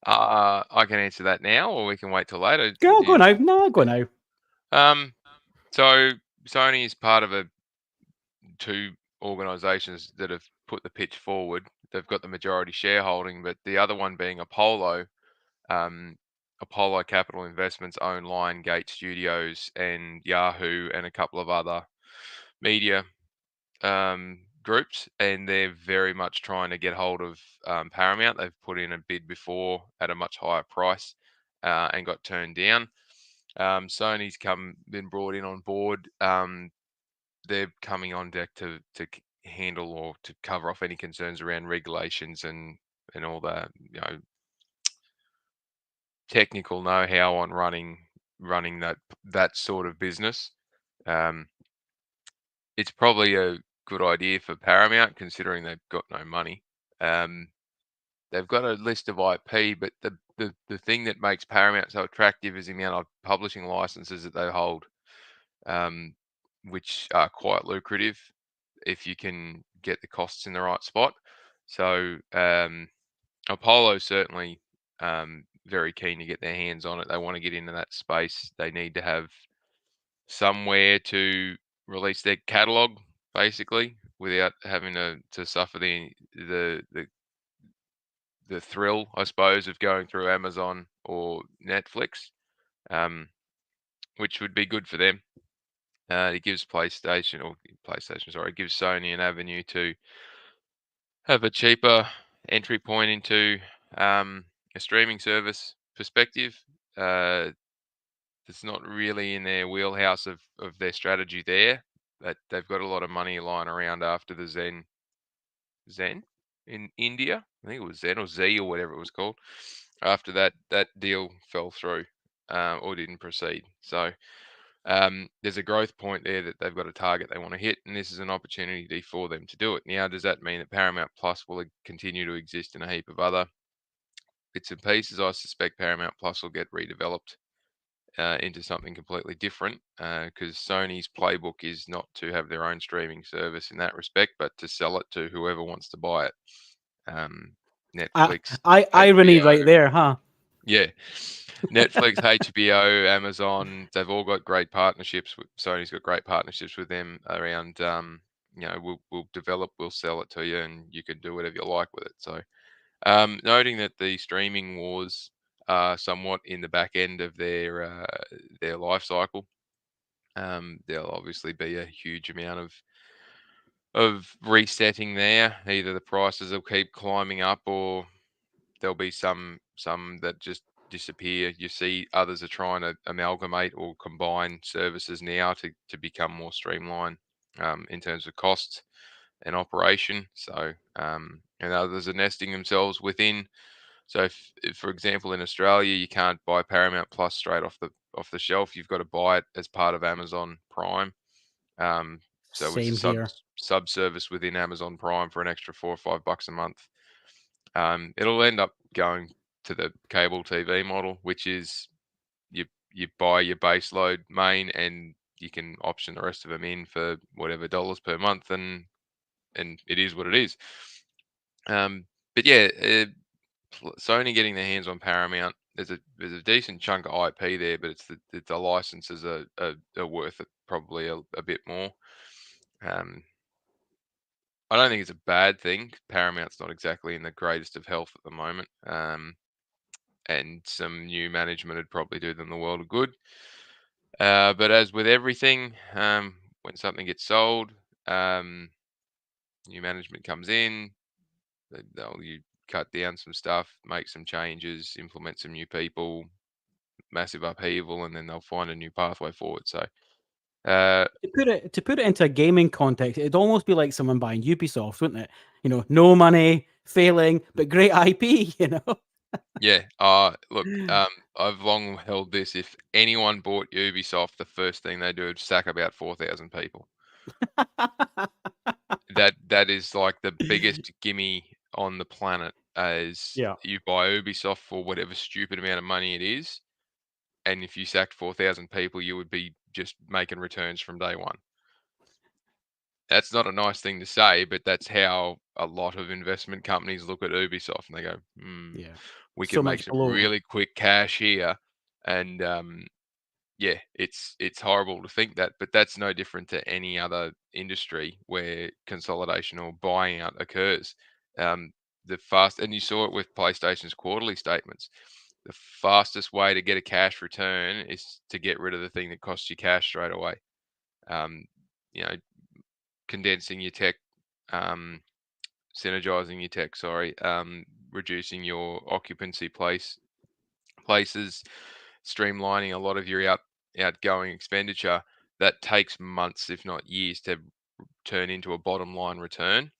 I can answer that now, or we can wait till later. Go now. No, go now. So Sony is part of two organisations that have put the pitch forward. They've got the majority shareholding, but the other one being Apollo. Apollo Capital Investments own Liongate Studios and Yahoo and a couple of other media groups, and they're very much trying to get hold of Paramount. They've put in a bid before at a much higher price and got turned down. Sony's been brought in on board. They're coming on deck to handle or to cover off any concerns around regulations and all that, technical know-how on running that sort of business. It's probably a good idea for Paramount, considering they've got no money. They've got a list of IP, but the thing that makes Paramount so attractive is the amount of publishing licenses that they hold, which are quite lucrative if you can get the costs in the right spot. So Apollo certainly very keen to get their hands on it. They want to get into that space. They need to have somewhere to release their catalog, basically, without having to suffer the thrill, I suppose, of going through Amazon or Netflix, which would be good for them. It gives it gives Sony an avenue to have a cheaper entry point into a streaming service perspective. It's not really in their wheelhouse of their strategy there. That they've got a lot of money lying around after the Zen in India. I think it was Zen or Z or whatever it was called. After that deal fell through or didn't proceed. So there's a growth point there that they've got a target they want to hit, and this is an opportunity for them to do it. Now, does that mean that Paramount Plus will continue to exist in a heap of other bits and pieces? I suspect Paramount Plus will get redeveloped into something completely different, because Sony's playbook is not to have their own streaming service in that respect, but to sell it to whoever wants to buy it. Netflix, irony HBO, right there, huh? Yeah, Netflix, HBO, Amazon, they've all got great partnerships. Sony's got great partnerships with them around, we'll develop, we'll sell it to you, and you can do whatever you like with it. So, noting that the streaming wars are somewhat in the back end of their life cycle, there'll obviously be a huge amount of resetting there. Either the prices will keep climbing up, or there'll be some that just disappear. You see others are trying to amalgamate or combine services now to become more streamlined in terms of costs and operation. So and others are nesting themselves within So if, for example, in Australia, you can't buy Paramount Plus straight off the shelf. You've got to buy it as part of Amazon Prime. So it's a Same here. sub service within Amazon Prime for an extra $4 or $5 a month. It'll end up going to the cable TV model, which is you buy your base load main and you can option the rest of them in for whatever dollars per month, and it is what it is. But yeah, Sony getting their hands on Paramount, there's a decent chunk of IP there, but it's the licenses are worth it probably a bit more. I don't think it's a bad thing. Paramount's not exactly in the greatest of health at the moment, and some new management would probably do them the world of good. But as with everything, when something gets sold, new management comes in, you cut down some stuff, make some changes, implement some new people, massive upheaval, and then they'll find a new pathway forward. So To put it into a gaming context, it'd almost be like someone buying Ubisoft, wouldn't it? No money, failing, but great IP. yeah, look, I've long held this: if anyone bought Ubisoft, the first thing they do is sack about 4,000 people. That is like the biggest gimme on the planet. As you buy Ubisoft for whatever stupid amount of money it is, and if you sacked 4,000 people, you would be just making returns from day one. That's not a nice thing to say, but that's how a lot of investment companies look at Ubisoft, and they go, we So can make much some below. really quick cash here. And yeah, it's horrible to think that, but that's no different to any other industry where consolidation or buying out occurs. And you saw it with PlayStation's quarterly statements. The fastest way to get a cash return is to get rid of the thing that costs you cash straight away. Condensing your tech, synergizing your tech, reducing your occupancy places, streamlining a lot of your outgoing expenditure. That takes months, if not years, to turn into a bottom line return.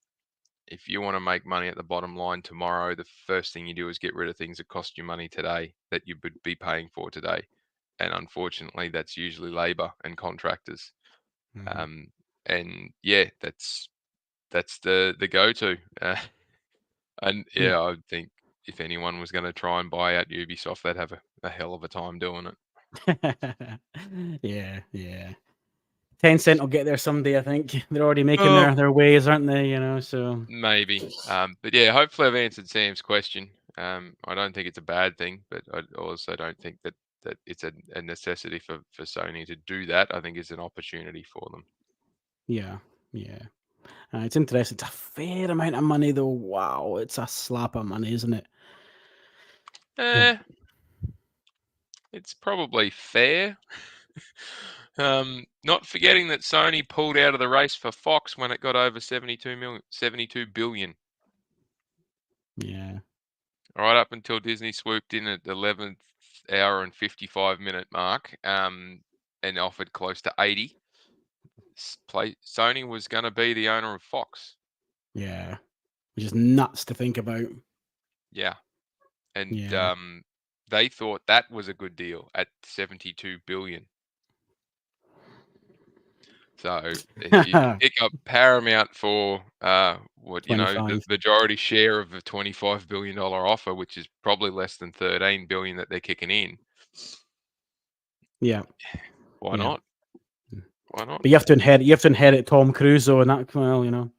If you want to make money at the bottom line tomorrow, the first thing you do is get rid of things that cost you money today that you would be paying for today. And unfortunately, that's usually labor and contractors. And yeah, that's the go-to. And yeah, I think if anyone was going to try and buy out Ubisoft, they'd have a hell of a time doing it. Yeah. Tencent will get there someday, I think. They're already making their ways, aren't they? So maybe. But yeah, hopefully I've answered Sam's question. I don't think it's a bad thing, but I also don't think that it's a necessity for Sony to do that. I think it's an opportunity for them. Yeah. It's interesting. It's a fair amount of money, though. Wow, it's a slap of money, isn't it? It's probably fair. Not forgetting that Sony pulled out of the race for Fox when it got over 72 billion. Yeah. Right up until Disney swooped in at the 11th hour and 55-minute mark, and offered close to 80. Sony was going to be the owner of Fox. Yeah. Which is nuts to think about. Yeah. And they thought that was a good deal at 72 billion. So if you can pick up Paramount for the majority share of a $25 billion offer, which is probably less than 13 billion that they're kicking in. Yeah. Why not? Why not? But you have to inherit Tom Cruise, though, and that, well.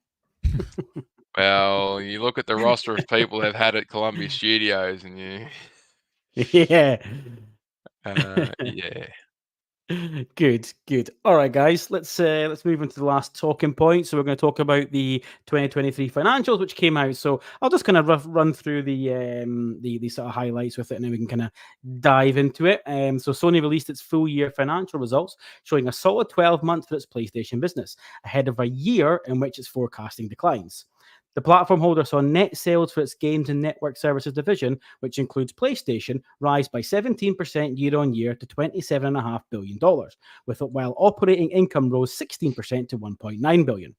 Well, you look at the roster of people they've had at Columbia Studios, and yeah. Yeah. Good. All right, guys, let's move into the last talking point. So we're going to talk about the 2023 financials, which came out. So I'll just kind of run through the sort of highlights with it, and then we can kind of dive into it. So Sony released its full year financial results, showing a solid 12 months for its PlayStation business, ahead of a year in which it's forecasting declines. The platform holder saw net sales for its games and network services division, which includes PlayStation, rise by 17% year on year to $27.5 billion, while operating income rose 16% to $1.9 billion.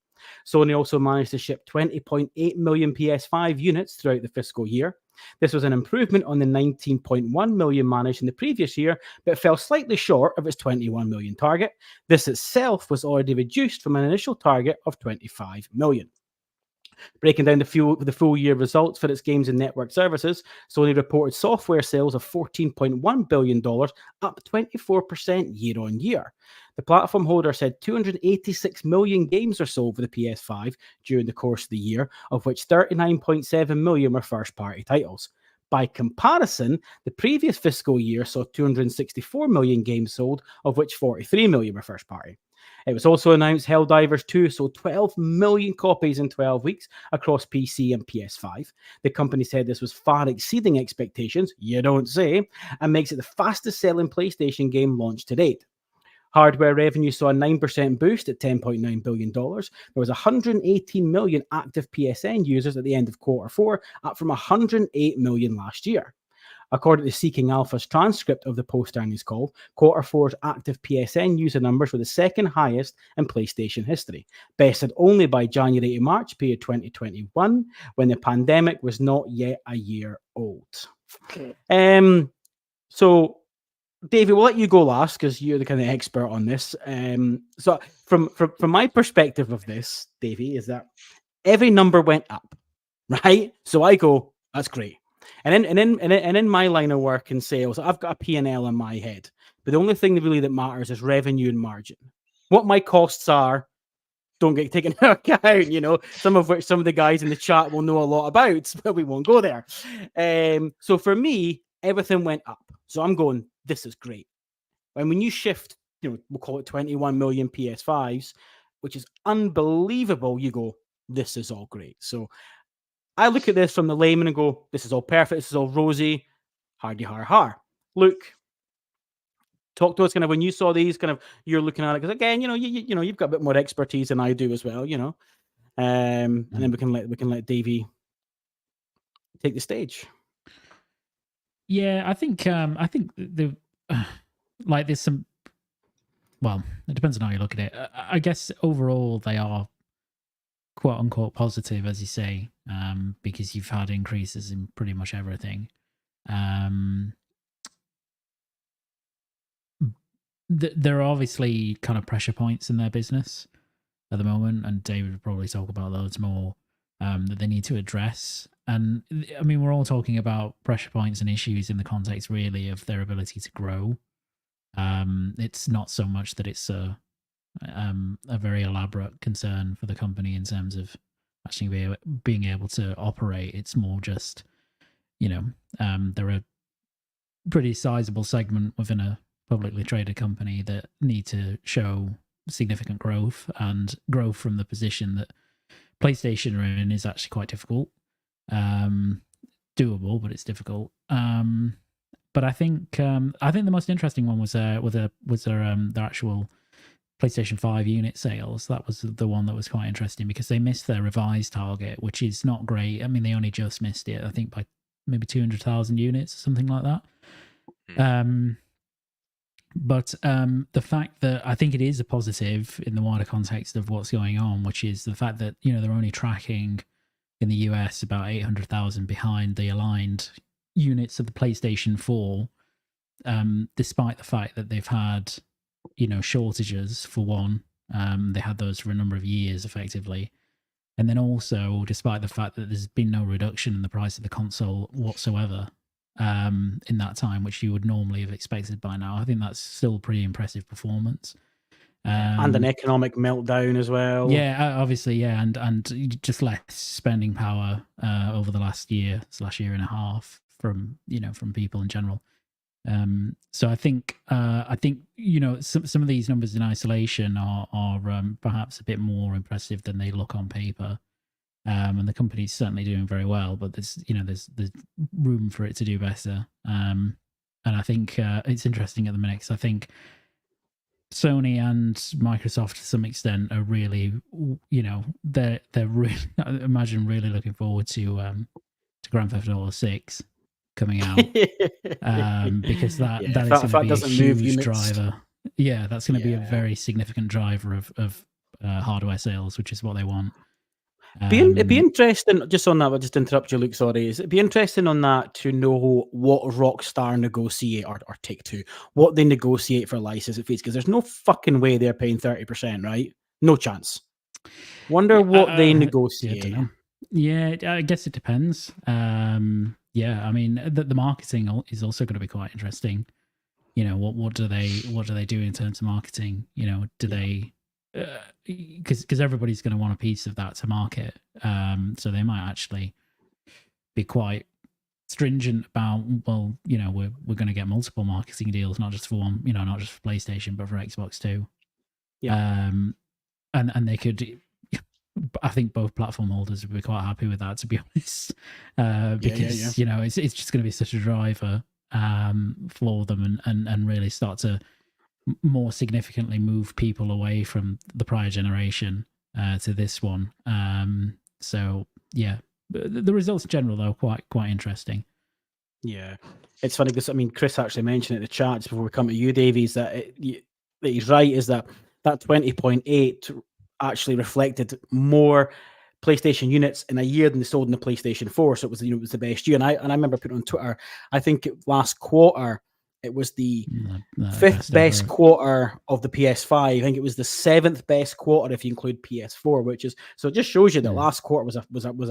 Sony also managed to ship 20.8 million PS5 units throughout the fiscal year. This was an improvement on the 19.1 million managed in the previous year, but fell slightly short of its 21 million target. This itself was already reduced from an initial target of 25 million. Breaking down the full year results for its games and network services, Sony reported software sales of $14.1 billion, up 24% year on year. The platform holder said 286 million games were sold for the PS5 during the course of the year, of which 39.7 million were first-party titles. By comparison, the previous fiscal year saw 264 million games sold, of which 43 million were first-party. It was also announced Helldivers 2 sold 12 million copies in 12 weeks across PC and PS5. The company said this was far exceeding expectations, you don't say, and makes it the fastest selling PlayStation game launched to date. Hardware revenue saw a 9% boost at $10.9 billion. There was 118 million active PSN users at the end of Q4, up from 108 million last year. According to Seeking Alpha's transcript of the post-earnings call, Q4's active PSN user numbers were the second highest in PlayStation history, bested only by January to March period 2021, when the pandemic was not yet a year old. So, David, we'll let you go last because you're the kind of expert on this. So, from my perspective of this, Davey, is that every number went up, right? So I go, that's great. And in my line of work in sales, I've got a P&L in my head. But the only thing really that matters is revenue and margin. What my costs are don't get taken into account, you know, some of which some of the guys in the chat will know a lot about, but we won't go there. So for me, everything went up. So I'm going, this is great. And when you shift, you know, we'll call it 21 million PS5s, which is unbelievable, you go, this is all great. So I look at this from the layman and go, this is all perfect. This is all rosy. Hardy har har. Luke, talk to us kind of when you saw these, kind of you're looking at it because again, you know, you've got a bit more expertise than I do as well, you know. And then we can let Davey take the stage. Yeah, I think the like there's some. Well, it depends on how you look at it. I guess overall they are quote unquote positive, as you say, because you've had increases in pretty much everything. There are obviously kind of pressure points in their business at the moment, and David would probably talk about those more, that they need to address. And I mean, we're all talking about pressure points and issues in the context really of their ability to grow. It's not so much that it's a very elaborate concern for the company in terms of actually being able to operate. It's more just, you know, they're a pretty sizable segment within a publicly traded company that need to show significant growth, and growth from the position that PlayStation are in is actually quite difficult. Doable, but it's difficult. But I think the most interesting one was their actual PlayStation 5 unit sales. That was the one that was quite interesting because they missed their revised target, which is not great. I mean, they only just missed it, I think, by maybe 200,000 units or something like that. But the fact that I think it is a positive in the wider context of what's going on, which is the fact that, you know, they're only tracking in the US about 800,000 behind the aligned units of the PlayStation 4, despite the fact that they've had, you know, shortages for one. They had those for a number of years effectively. And then also, despite the fact that there's been no reduction in the price of the console whatsoever in that time, which you would normally have expected by now. I think that's still a pretty impressive performance. And an economic meltdown as well. Yeah, obviously, yeah, and just less spending power over the last year / year and a half from people in general. So I think you know, some of these numbers in isolation are perhaps a bit more impressive than they look on paper. And the company's certainly doing very well, but there's room for it to do better. And I think it's interesting at the minute because I think Sony and Microsoft to some extent are really, you know, they're really, I imagine, really looking forward to Grand Theft Auto 6 coming out, because that is going to be a huge driver. Yeah, that's going to be a very significant driver of hardware sales, which is what they want. It'd be interesting, just on that, I'll just interrupt you, Luke, sorry. It'd be interesting on that to know what Rockstar negotiate, or Take-Two, what they negotiate for licensing fees, because there's no fucking way they're paying 30%, right? No chance. Wonder what they negotiate. I don't know. Yeah, I guess it depends. Yeah, I mean, the marketing is also going to be quite interesting. You know, what do they do in terms of marketing? You know, do they because everybody's going to want a piece of that to market. So they might actually be quite stringent about, well, you know, we're going to get multiple marketing deals, not just for one, you know, not just for PlayStation, but for Xbox too. Yeah. And they could. I think both platform holders would be quite happy with that, to be honest, because you know it's just going to be such a driver for them and really start to more significantly move people away from the prior generation to this one. So yeah, the results in general though quite interesting. Yeah, it's funny because I mean Chris actually mentioned it in the chat just before we come to you, Davies, that that he's right, is that 20.8 actually reflected more PlayStation units in a year than they sold in the PlayStation 4. So it was, you know, it was the best year. And I remember putting on Twitter, I think last quarter it was the fifth best quarter of the PS5. I think it was the seventh best quarter if you include PS4, which is, so it just shows you that last quarter was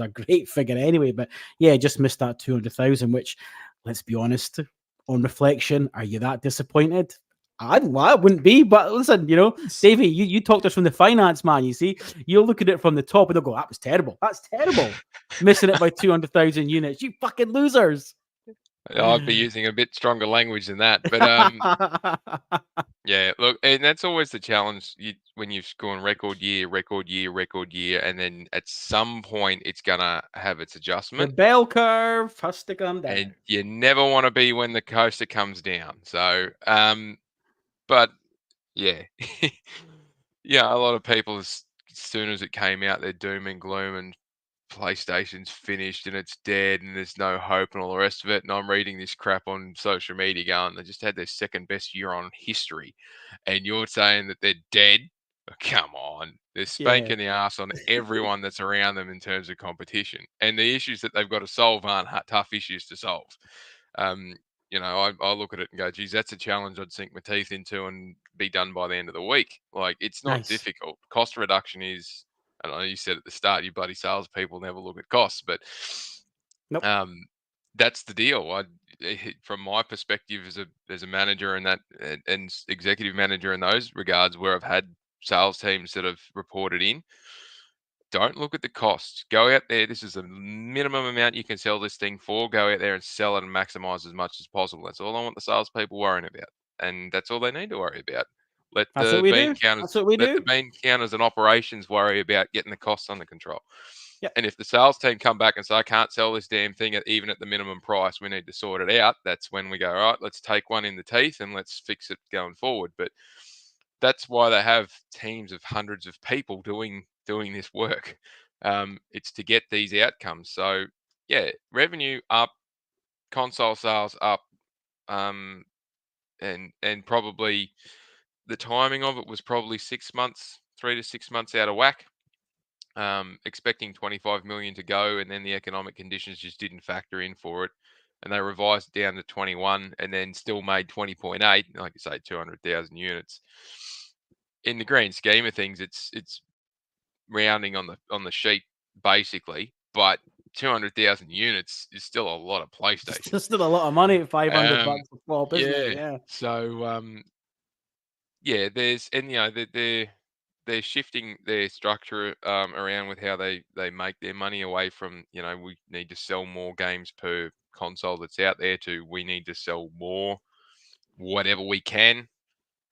a great figure anyway. But yeah, just missed that 200,000, which, let's be honest, on reflection, are you that disappointed? I wouldn't be, but listen, you know, Davey, you talked us from the finance man. You see, you'll look at it from the top and they'll go, "That was terrible. That's terrible." Missing it by 200,000 units. You fucking losers. I'd be using a bit stronger language than that, but yeah, look, and that's always the challenge when you've gone record year, and then at some point it's gonna have its adjustment. The bell curve has to come down, and you never want to be when the coaster comes down. So, but yeah, yeah, a lot of people as soon as it came out, they're doom and gloom and PlayStation's finished and it's dead and there's no hope and all the rest of it. And I'm reading this crap on social media going, they just had their second best year on history. And you're saying that they're dead? Oh, come on. They're spanking the ass on everyone that's around them in terms of competition. And the issues that they've got to solve aren't tough issues to solve. You know, I look at it and go, geez, that's a challenge I'd sink my teeth into and be done by the end of the week. Like, it's not difficult. Cost reduction is, I don't know, you said at the start, you bloody salespeople never look at costs, but that's the deal. From my perspective as a manager and executive manager in those regards, where I've had sales teams that have reported in, don't look at the costs. Go out there. This is the minimum amount you can sell this thing for. Go out there and sell it and maximize as much as possible. That's all I want the salespeople worrying about, and that's all they need to worry about. Let the bean counters and operations worry about getting the costs under control. Yep. And if the sales team come back and say, I can't sell this damn thing even at the minimum price, we need to sort it out. That's when we go, all right, let's take one in the teeth and let's fix it going forward. But that's why they have teams of hundreds of people doing this work. It's to get these outcomes. So yeah, revenue up, console sales up, and probably the timing of it was probably 6 months, 3 to 6 months out of whack. Expecting 25 million to go, and then the economic conditions just didn't factor in for it, and they revised it down to 21, and then still made 20.8, like you say, 200,000 units. In the grand scheme of things, it's rounding on the sheet basically, but 200,000 units is still a lot of PlayStation. It's still a lot of money at $500 a pop, isn't it? Yeah. So yeah, they're shifting their structure around with how they make their money away from, you know, we need to sell more games per console that's out there to we need to sell more whatever we can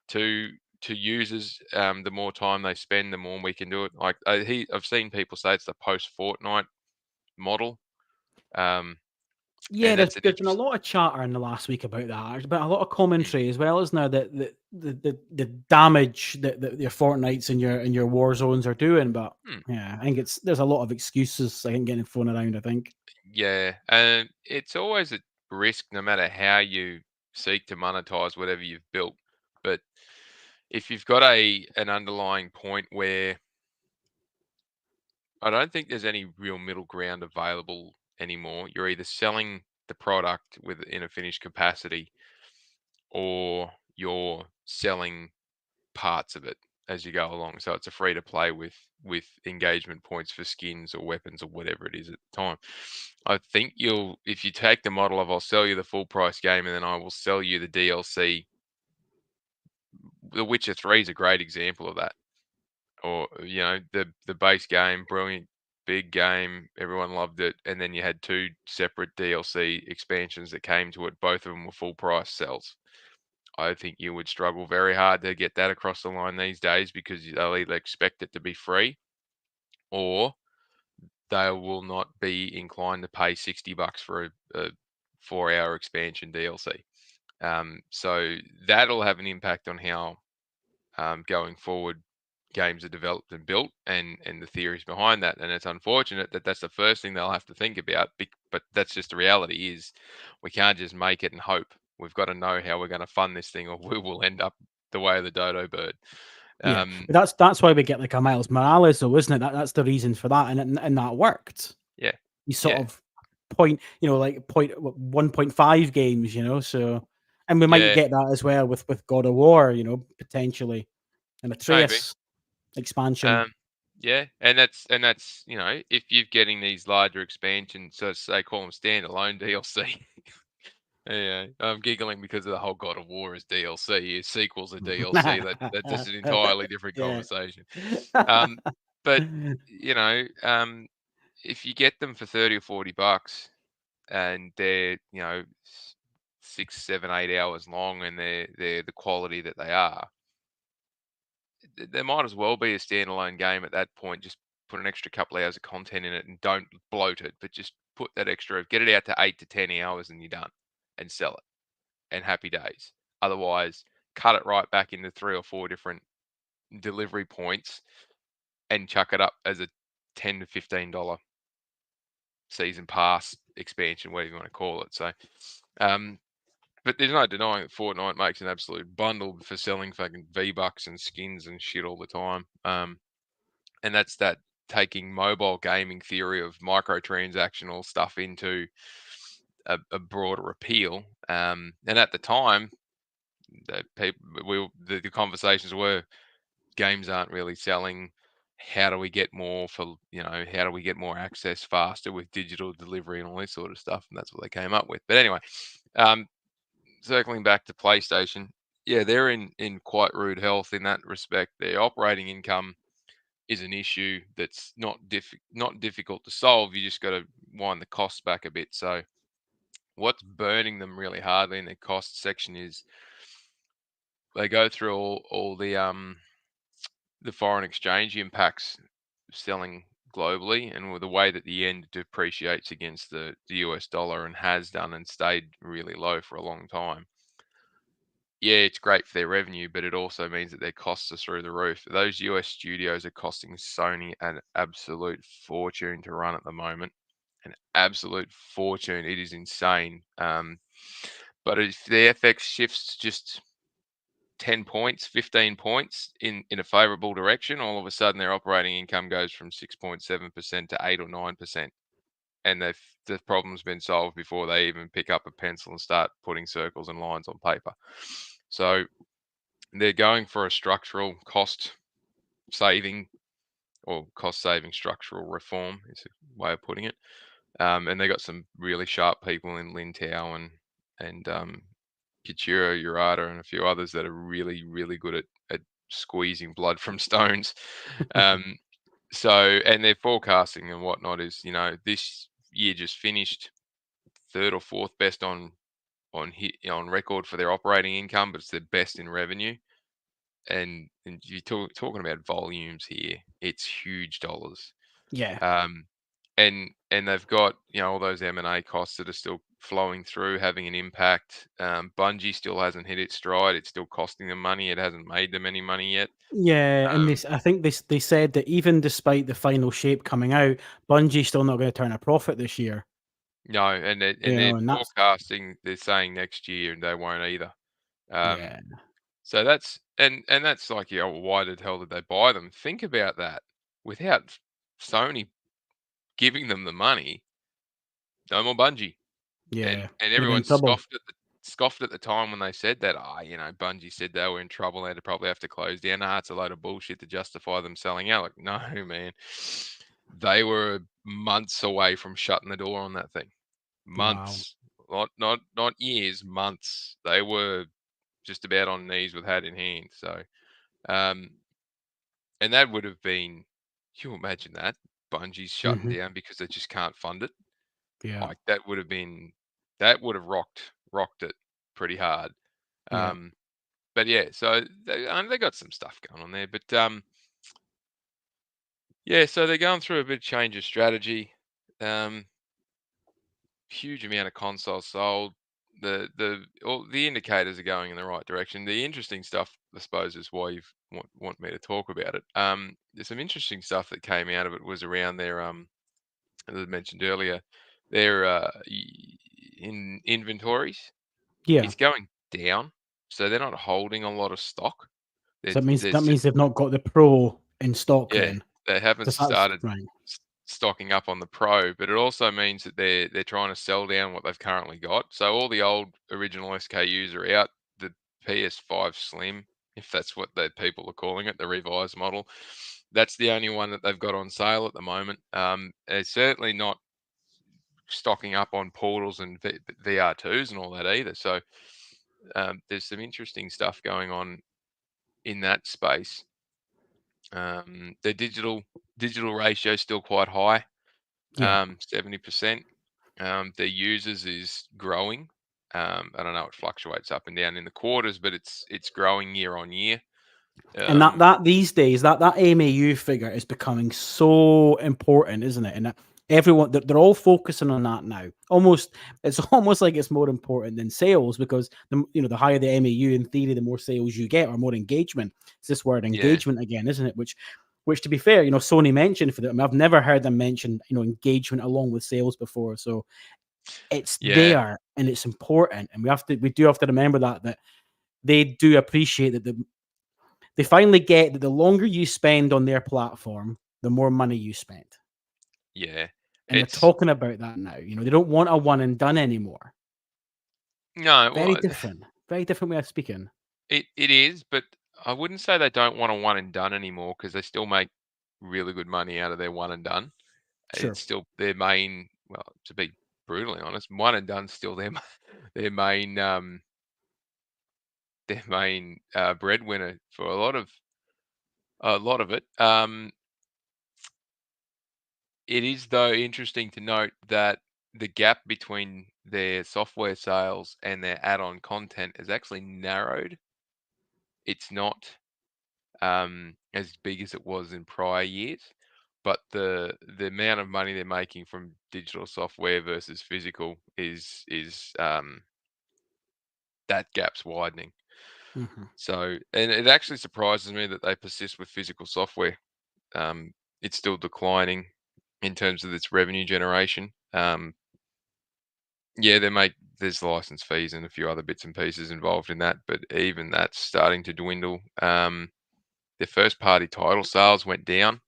to users. The more time they spend, the more we can do it. Like I've seen people say it's the post Fortnite model. Yeah, there's been a lot of chatter in the last week about that. There's been a lot of commentary as well, isn't there? That the damage that your Fortnites and your war zones are doing. But yeah, I think there's a lot of excuses I think getting thrown around. I think. Yeah, and it's always a risk, no matter how you seek to monetize whatever you've built. But if you've got an underlying point where I don't think there's any real middle ground available anymore. You're either selling the product in a finished capacity, or you're selling parts of it as you go along. So it's a free to play with engagement points for skins or weapons or whatever it is at the time. I think if you take the model of I'll sell you the full price game and then I will sell you the DLC. The Witcher 3 is a great example of that. Or the base game, brilliant, big game, everyone loved it, and then you had 2 separate DLC expansions that came to it. Both of them were full price sells. I think you would struggle very hard to get that across the line these days, because they'll either expect it to be free, or they will not be inclined to pay $60 for a 4-hour expansion DLC. So that'll have an impact on how going forward games are developed and built, and the theories behind that. And it's unfortunate that that's the first thing they'll have to think about, but that's just the reality. Is we can't just make it and hope. We've got to know how we're going to fund this thing, or we will end up the way of the dodo bird. Yeah, but that's why we get like a Miles Morales, though, isn't it? That's the reason for that, and that worked. Yeah, You sort of point 1.5 games, so, and we might get that as well with God of War, potentially, and a Trace expansion. Yeah, and that's if you're getting these larger expansions, so they call them standalone DLC. Yeah, I'm giggling because of the whole God of War is DLC. Sequels are DLC. That's just an entirely different conversation. But if you get them for $30 or $40, and they're 6, 7, 8 hours long, and they're the quality that they are, there might as well be a standalone game at that point. Just put an extra couple of hours of content in it, and don't bloat it, but just put that extra, get it out to 8 to 10 hours, and you're done, and sell it, and happy days. Otherwise, cut it right back into 3 or 4 different delivery points and chuck it up as a $10 to $15 season pass expansion, whatever you want to call it. So, but there's no denying that Fortnite makes an absolute bundle for selling fucking V-Bucks and skins and shit all the time. And that's that taking mobile gaming theory of microtransactional stuff into a broader appeal. And at the time, the conversations were, games aren't really selling. How do we get more how do we get more access faster with digital delivery and all this sort of stuff? And that's what they came up with. But anyway, circling back to PlayStation, yeah, they're in quite rude health in that respect. Their operating income is an issue that's not difficult to solve. You just got to wind the costs back a bit. So what's burning them really hardly in their cost section is they go through all the foreign exchange impacts selling globally, and with the way that the yen depreciates against the US dollar, and has done and stayed really low for a long time. Yeah, it's great for their revenue, but it also means that their costs are through the roof. Those US studios are costing Sony an absolute fortune to run at the moment. An absolute fortune. It is insane. But if the FX shifts just 10 points, 15 points in a favorable direction, all of a sudden their operating income goes from 6.7% to 8 or 9%. And the problem's been solved before they even pick up a pencil and start putting circles and lines on paper. So they're going for a structural cost saving structural reform, is a way of putting it. And they got some really sharp people in Lin Tao and Kichiro Urata and a few others that are really, really good at squeezing blood from stones. So, and their forecasting and whatnot is, this year just finished 3rd or 4th best on record for their operating income, but it's their best in revenue. And you're talking about volumes here. It's huge dollars. Yeah. And they've got all those M&A costs that are still flowing through, having an impact. Bungie still hasn't hit its stride. It's still costing them money. It hasn't made them any money yet. Yeah, and I think they said that even despite the final shape coming out, Bungie's still not going to turn a profit this year. No, and they're forecasting. They're saying next year they won't either. Yeah. So that's and that's like, why the hell did they buy them? Think about that. Without Sony giving them the money, no more Bungie. Yeah. And They're in everyone trouble. scoffed at the time when they said that. Bungie said they were in trouble. They'd probably have to close down. It's a load of bullshit to justify them selling out. Like, no, man. They were months away from shutting the door on that thing. Months, not years, months. They were just about on knees with hat in hand. So, and that would have been. Can you imagine that? Bungie's shutting down because they just can't fund it. Yeah. Like that would have rocked it pretty hard. Yeah. But yeah, so they got some stuff going on there. But yeah, so they're going through a bit of change of strategy. Huge amount of consoles sold. All the indicators are going in the right direction. The interesting stuff, I suppose, is why you want me to talk about it. There's some interesting stuff that came out of it was around their as I mentioned earlier, their in inventories. Yeah. It's going down, so they're not holding a lot of stock. So There's that means they've not got the Pro in stock yeah, then. they haven't That's started right. stocking up on the Pro, but it also means that they're trying to sell down what they've currently got. So all the old original SKUs are out. The PS5 Slim, if that's what the people are calling it, the revised model, that's the only one that they've got on sale at the moment. It's certainly not stocking up on Portals and VR2s and all that either. So there's some interesting stuff going on in that space. The digital ratio is still quite high, Yeah. 70%. Their users is growing. I don't know, it fluctuates up and down in the quarters, but it's growing year on year. And that these days, that MAU figure is becoming so important, isn't it? And everyone, they're all focusing on that now. It's almost like it's more important than sales because the higher the MAU, in theory, the more sales you get or more engagement. It's this word engagement again, isn't it? Which to be fair, Sony mentioned for them. I've never heard them mention engagement along with sales before. So it's there and it's important, and we do have to remember that they do appreciate that they finally get that the longer you spend on their platform, the more money you spend. Yeah. And they're talking about that now. They don't want a one and done anymore. No, Very different. Very different way of speaking. It is, but I wouldn't say they don't want a one and done anymore because they still make really good money out of their one and done. Sure. It's still their main. Well, to be brutally honest, one and done's still their main breadwinner for a lot of it. It is though interesting to note that the gap between their software sales and their add-on content has actually narrowed. It's not as big as it was in prior years, but the amount of money they're making from digital software versus physical is that gap's widening. Mm-hmm. So, and it actually surprises me that they persist with physical software. It's still declining in terms of its revenue generation. Yeah, there's license fees and a few other bits and pieces involved in that, but even that's starting to dwindle. Their first party title sales went down,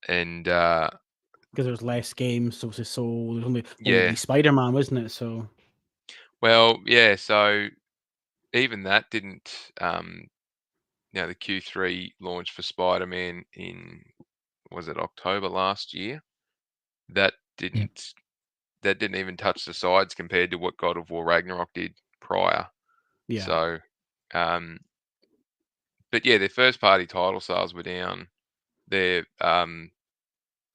and Because there's less games, so there's only yeah, Spider-Man, wasn't it? So well, yeah, so even that didn't. The Q3 launch for Spider-Man in, was it October last year? That didn't even touch the sides compared to what God of War Ragnarok did prior. yeah. So, but yeah, their first party title sales were down. Their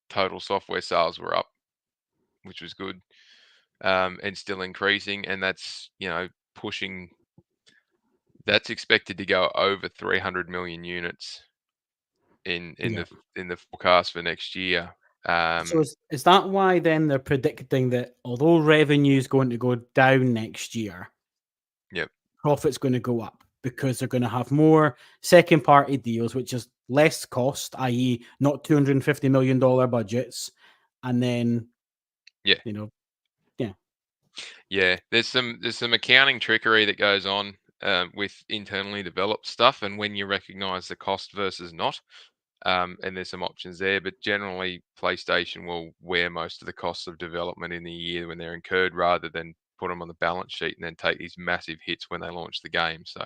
total software sales were up, which was good, and still increasing. And that's pushing. That's expected to go over 300 million units in the forecast for next year. So is that why then they're predicting that although revenue is going to go down next year, Yep. profit's going to go up because they're going to have more second party deals, which is less cost, i.e., not $250 million budgets, and then Yeah. Yeah. There's some accounting trickery that goes on with internally developed stuff, and when you recognise the cost versus not. and there's some options there, but generally PlayStation will wear most of the costs of development in the year when they're incurred, rather than put them on the balance sheet and then take these massive hits when they launch the game. So,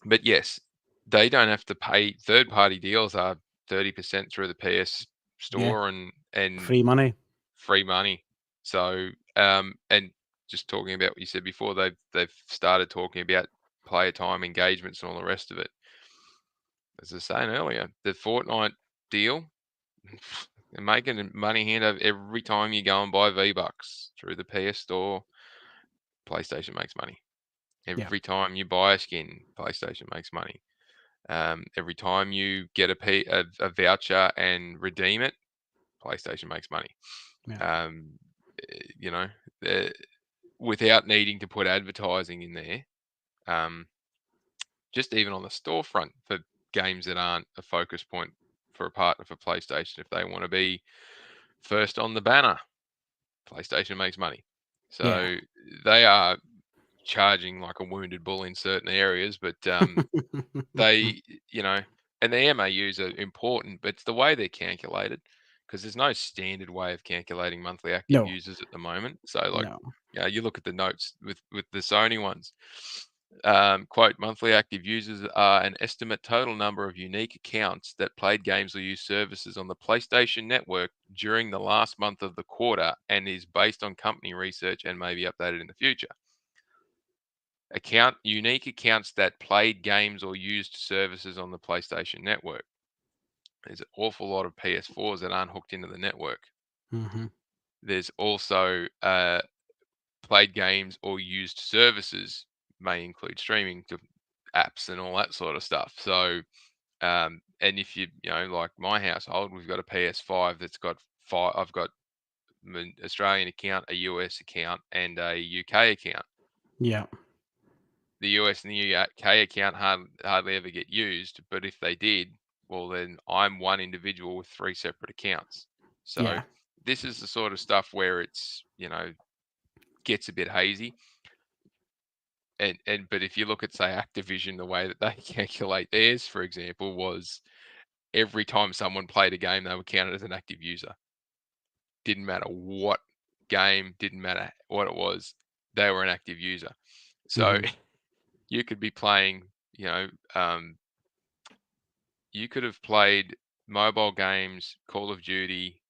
but yes, they don't have to pay. Third-party deals are 30% through the PS Store and Free money. free money. So, and just talking about what you said before, they've started talking about player time engagements and all the rest of it. As I was saying earlier, the Fortnite deal, they're making money hand over every time you go and buy V-Bucks through the PS Store. PlayStation makes money. Every time you buy a skin, PlayStation makes money. Every time you get a voucher and redeem it, PlayStation makes money. Yeah. You know, without needing to put advertising in there, just even on the storefront for games that aren't a focus point for a partner for PlayStation. If they want to be first on the banner, PlayStation makes money. So they are charging like a wounded bull in certain areas, but they, and the MAUs are important, but it's the way they're calculated, because there's no standard way of calculating monthly active users at the moment. So like, you look at the notes with the Sony ones. Quote, monthly active users are an estimate total number of unique accounts that played games or used services on the PlayStation Network during the last month of the quarter, and is based on company research and may be updated in the future. Unique accounts that played games or used services on the PlayStation Network. There's an awful lot of PS4s that aren't hooked into the network. Mm-hmm. There's also played games or used services, may include streaming to apps and all that sort of stuff. So, and if you like my household, we've got a PS5 that's got I've got an Australian account, a US account, and a UK account. Yeah. The US and the UK account hardly ever get used, but if they did, well, then I'm one individual with 3 separate accounts. So this is the sort of stuff where it's, gets a bit hazy. But if you look at, say, Activision, the way that they calculate theirs, for example, was every time someone played a game, they were counted as an active user. Didn't matter what game, didn't matter what it was, they were an active user. So you could be playing, you could have played mobile games, Call of Duty,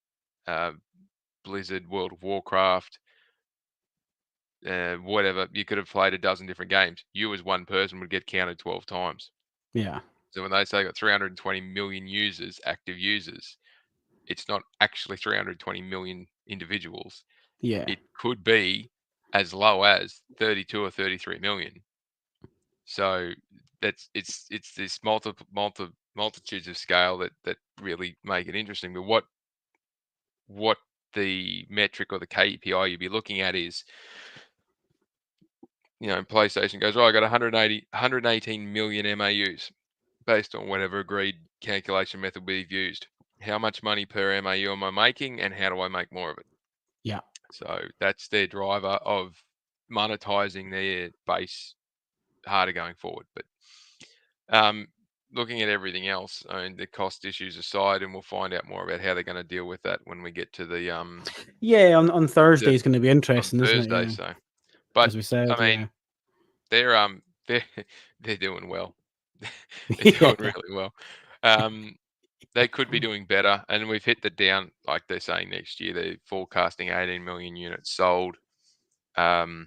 Blizzard, World of Warcraft, whatever. You could have played a dozen different games. You as one person would get counted 12 times. Yeah. So when they say got 320 million users, active users, it's not actually 320 million individuals. Yeah. It could be as low as 32 or 33 million. So it's this multitudes of scale that really make it interesting. But what the metric or the KPI you'd be looking at is, PlayStation goes, I got 118 million MAUs based on whatever agreed calculation method we've used. How much money per MAU am I making, and how do I make more of it? Yeah. So that's their driver of monetizing their base harder going forward. But looking at everything else, I mean, the cost issues aside, and we'll find out more about how they're going to deal with that when we get to the on Thursday is going to be interesting, on isn't Thursday. it? Yeah. So, but as we said, I mean, they're doing well. They're doing really well. They could be doing better, and we've hit the down, like they're saying next year. They're forecasting 18 million units sold, and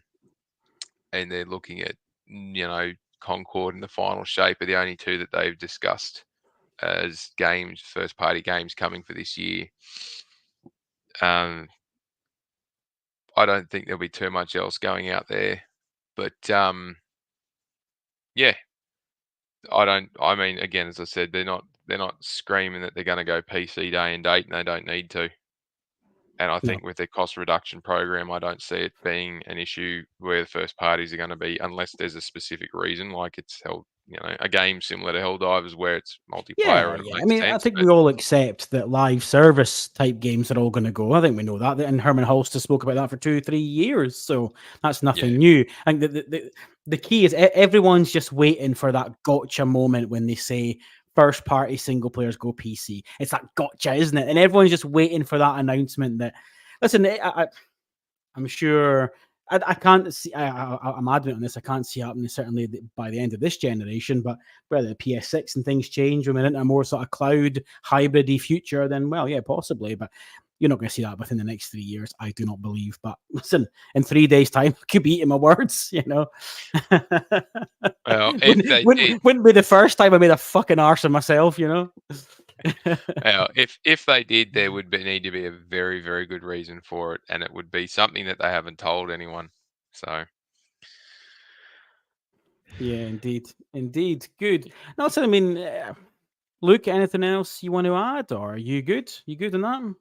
they're looking at Concord and the Final Shape are the only two that they've discussed as games, first-party games coming for this year. I don't think there'll be too much else going out there, but yeah, I mean, again, as I said, they're not screaming that they're going to go PC day and date, and they don't need to. And I think with their cost reduction program, I don't see it being an issue where the first parties are going to be, unless there's a specific reason, like it's held, a game similar to Helldivers where it's multiplayer and it makes I mean, sense. I think we all accept that live service type games are all going to go. I think we know that, and Herman Holster spoke about that for 2-3 years, so that's nothing new. I think the key is everyone's just waiting for that gotcha moment when they say first party single players go PC. It's that gotcha, isn't it? And everyone's just waiting for that announcement that, listen, I'm sure I can't see, I'm adamant on this, I can't see happening certainly by the end of this generation, but whether the PS6 and things change, we're into a more sort of cloud hybrid-y future, then, well, yeah, possibly, but you're not going to see that within the next 3 years, I do not believe. But listen, in 3 days' time, I could be eating my words, you know. Well, wouldn't be the first time I made a fucking arse of myself, you know. Well, if they did, there would need to be a very, very good reason for it, and it would be something that they haven't told anyone. So, yeah, indeed, good. No, so I mean, Luke, anything else you want to add, or are you good? You good on that?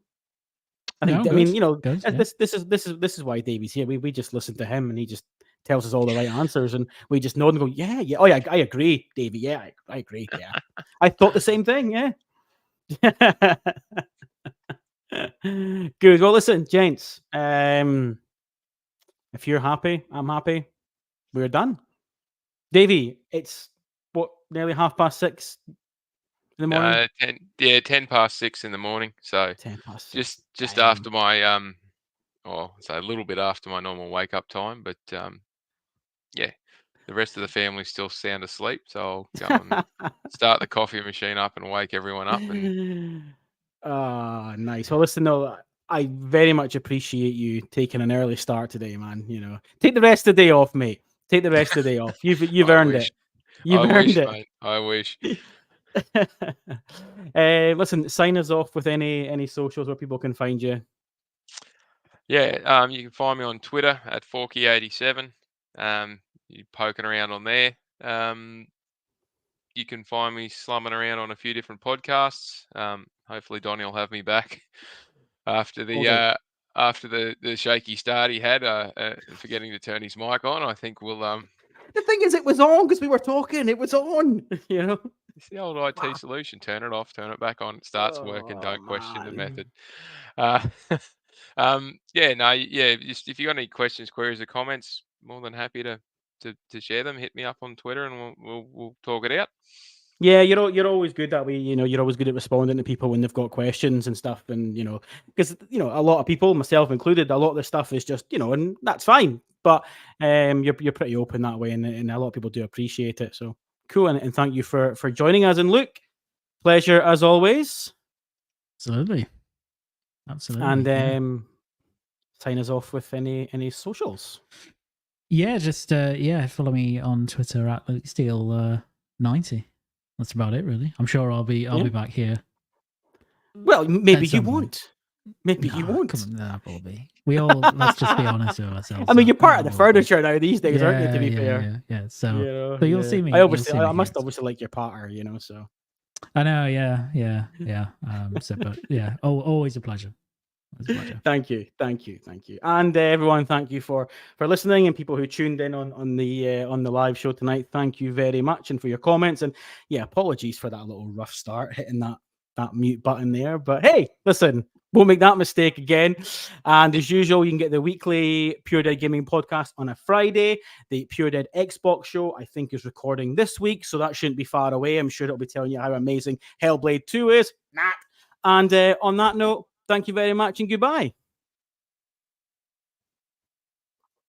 I mean, you know, this is why Davey's here. We just listen to him, and he just tells us all the right answers, and we just nod and go, yeah. Oh yeah, I agree, Davey. Yeah, I agree. Yeah, I thought the same thing. Yeah. Good. Well, listen, gents. If you're happy, I'm happy. We're done. Davey, it's what, nearly 6:30 in the morning. 10 past 6 in the morning. So 10 past 6. Just after my so a little bit after my normal wake up time, but yeah, the rest of the family's still sound asleep, so I'll go and start the coffee machine up and wake everyone up. And nice. Well, listen, no, I very much appreciate you taking an early start today, man. You know, take the rest of the day off, mate. Take the rest of the day off. You've earned it. You've earned it. Mate, I wish. Listen, sign us off with any socials where people can find you. Yeah, you can find me on Twitter at Faulkie87. You're poking around on there. You can find me slumming around on a few different podcasts. Hopefully Dony will have me back after the shaky start he had, forgetting to turn his mic on. I think we'll The thing is, it was on because we were talking. It was on, you know. It's the old IT solution. Turn it off, turn it back on. It starts working. Don't question the method. Just if you got any questions, queries, or comments, more than happy to share them. Hit me up on Twitter and we'll talk it out. Yeah, you're always good that way. You know, you're always good at responding to people when they've got questions and stuff. And you know, because a lot of people, myself included, a lot of the stuff is just and that's fine. But you're pretty open that way, and a lot of people do appreciate it. So cool, and thank you for joining us. And Luke, pleasure as always. Absolutely. And sign us off with any socials. Yeah, just follow me on Twitter at LukeSteele90. That's about it, really. I'm sure I'll be back here. Well, maybe you won't. Maybe you won't. That will be. We all let's just be honest with ourselves. I mean, you're part of the furniture now these days, aren't you? To be fair. Yeah. So you'll see me. I must obviously like your partner, so. I know. Yeah. But yeah, always a pleasure. Thank you. And everyone, thank you for listening, and people who tuned in on the live show tonight. Thank you very much, and for your comments. And yeah, apologies for that little rough start hitting that mute button there. But hey, listen, won't make that mistake again. And as usual, you can get the weekly Pure Dead Gaming podcast on a Friday. The Pure Dead Xbox show, I think, is recording this week, so that shouldn't be far away. I'm sure it'll be telling you how amazing Hellblade 2 is. And on that note, thank you very much and goodbye.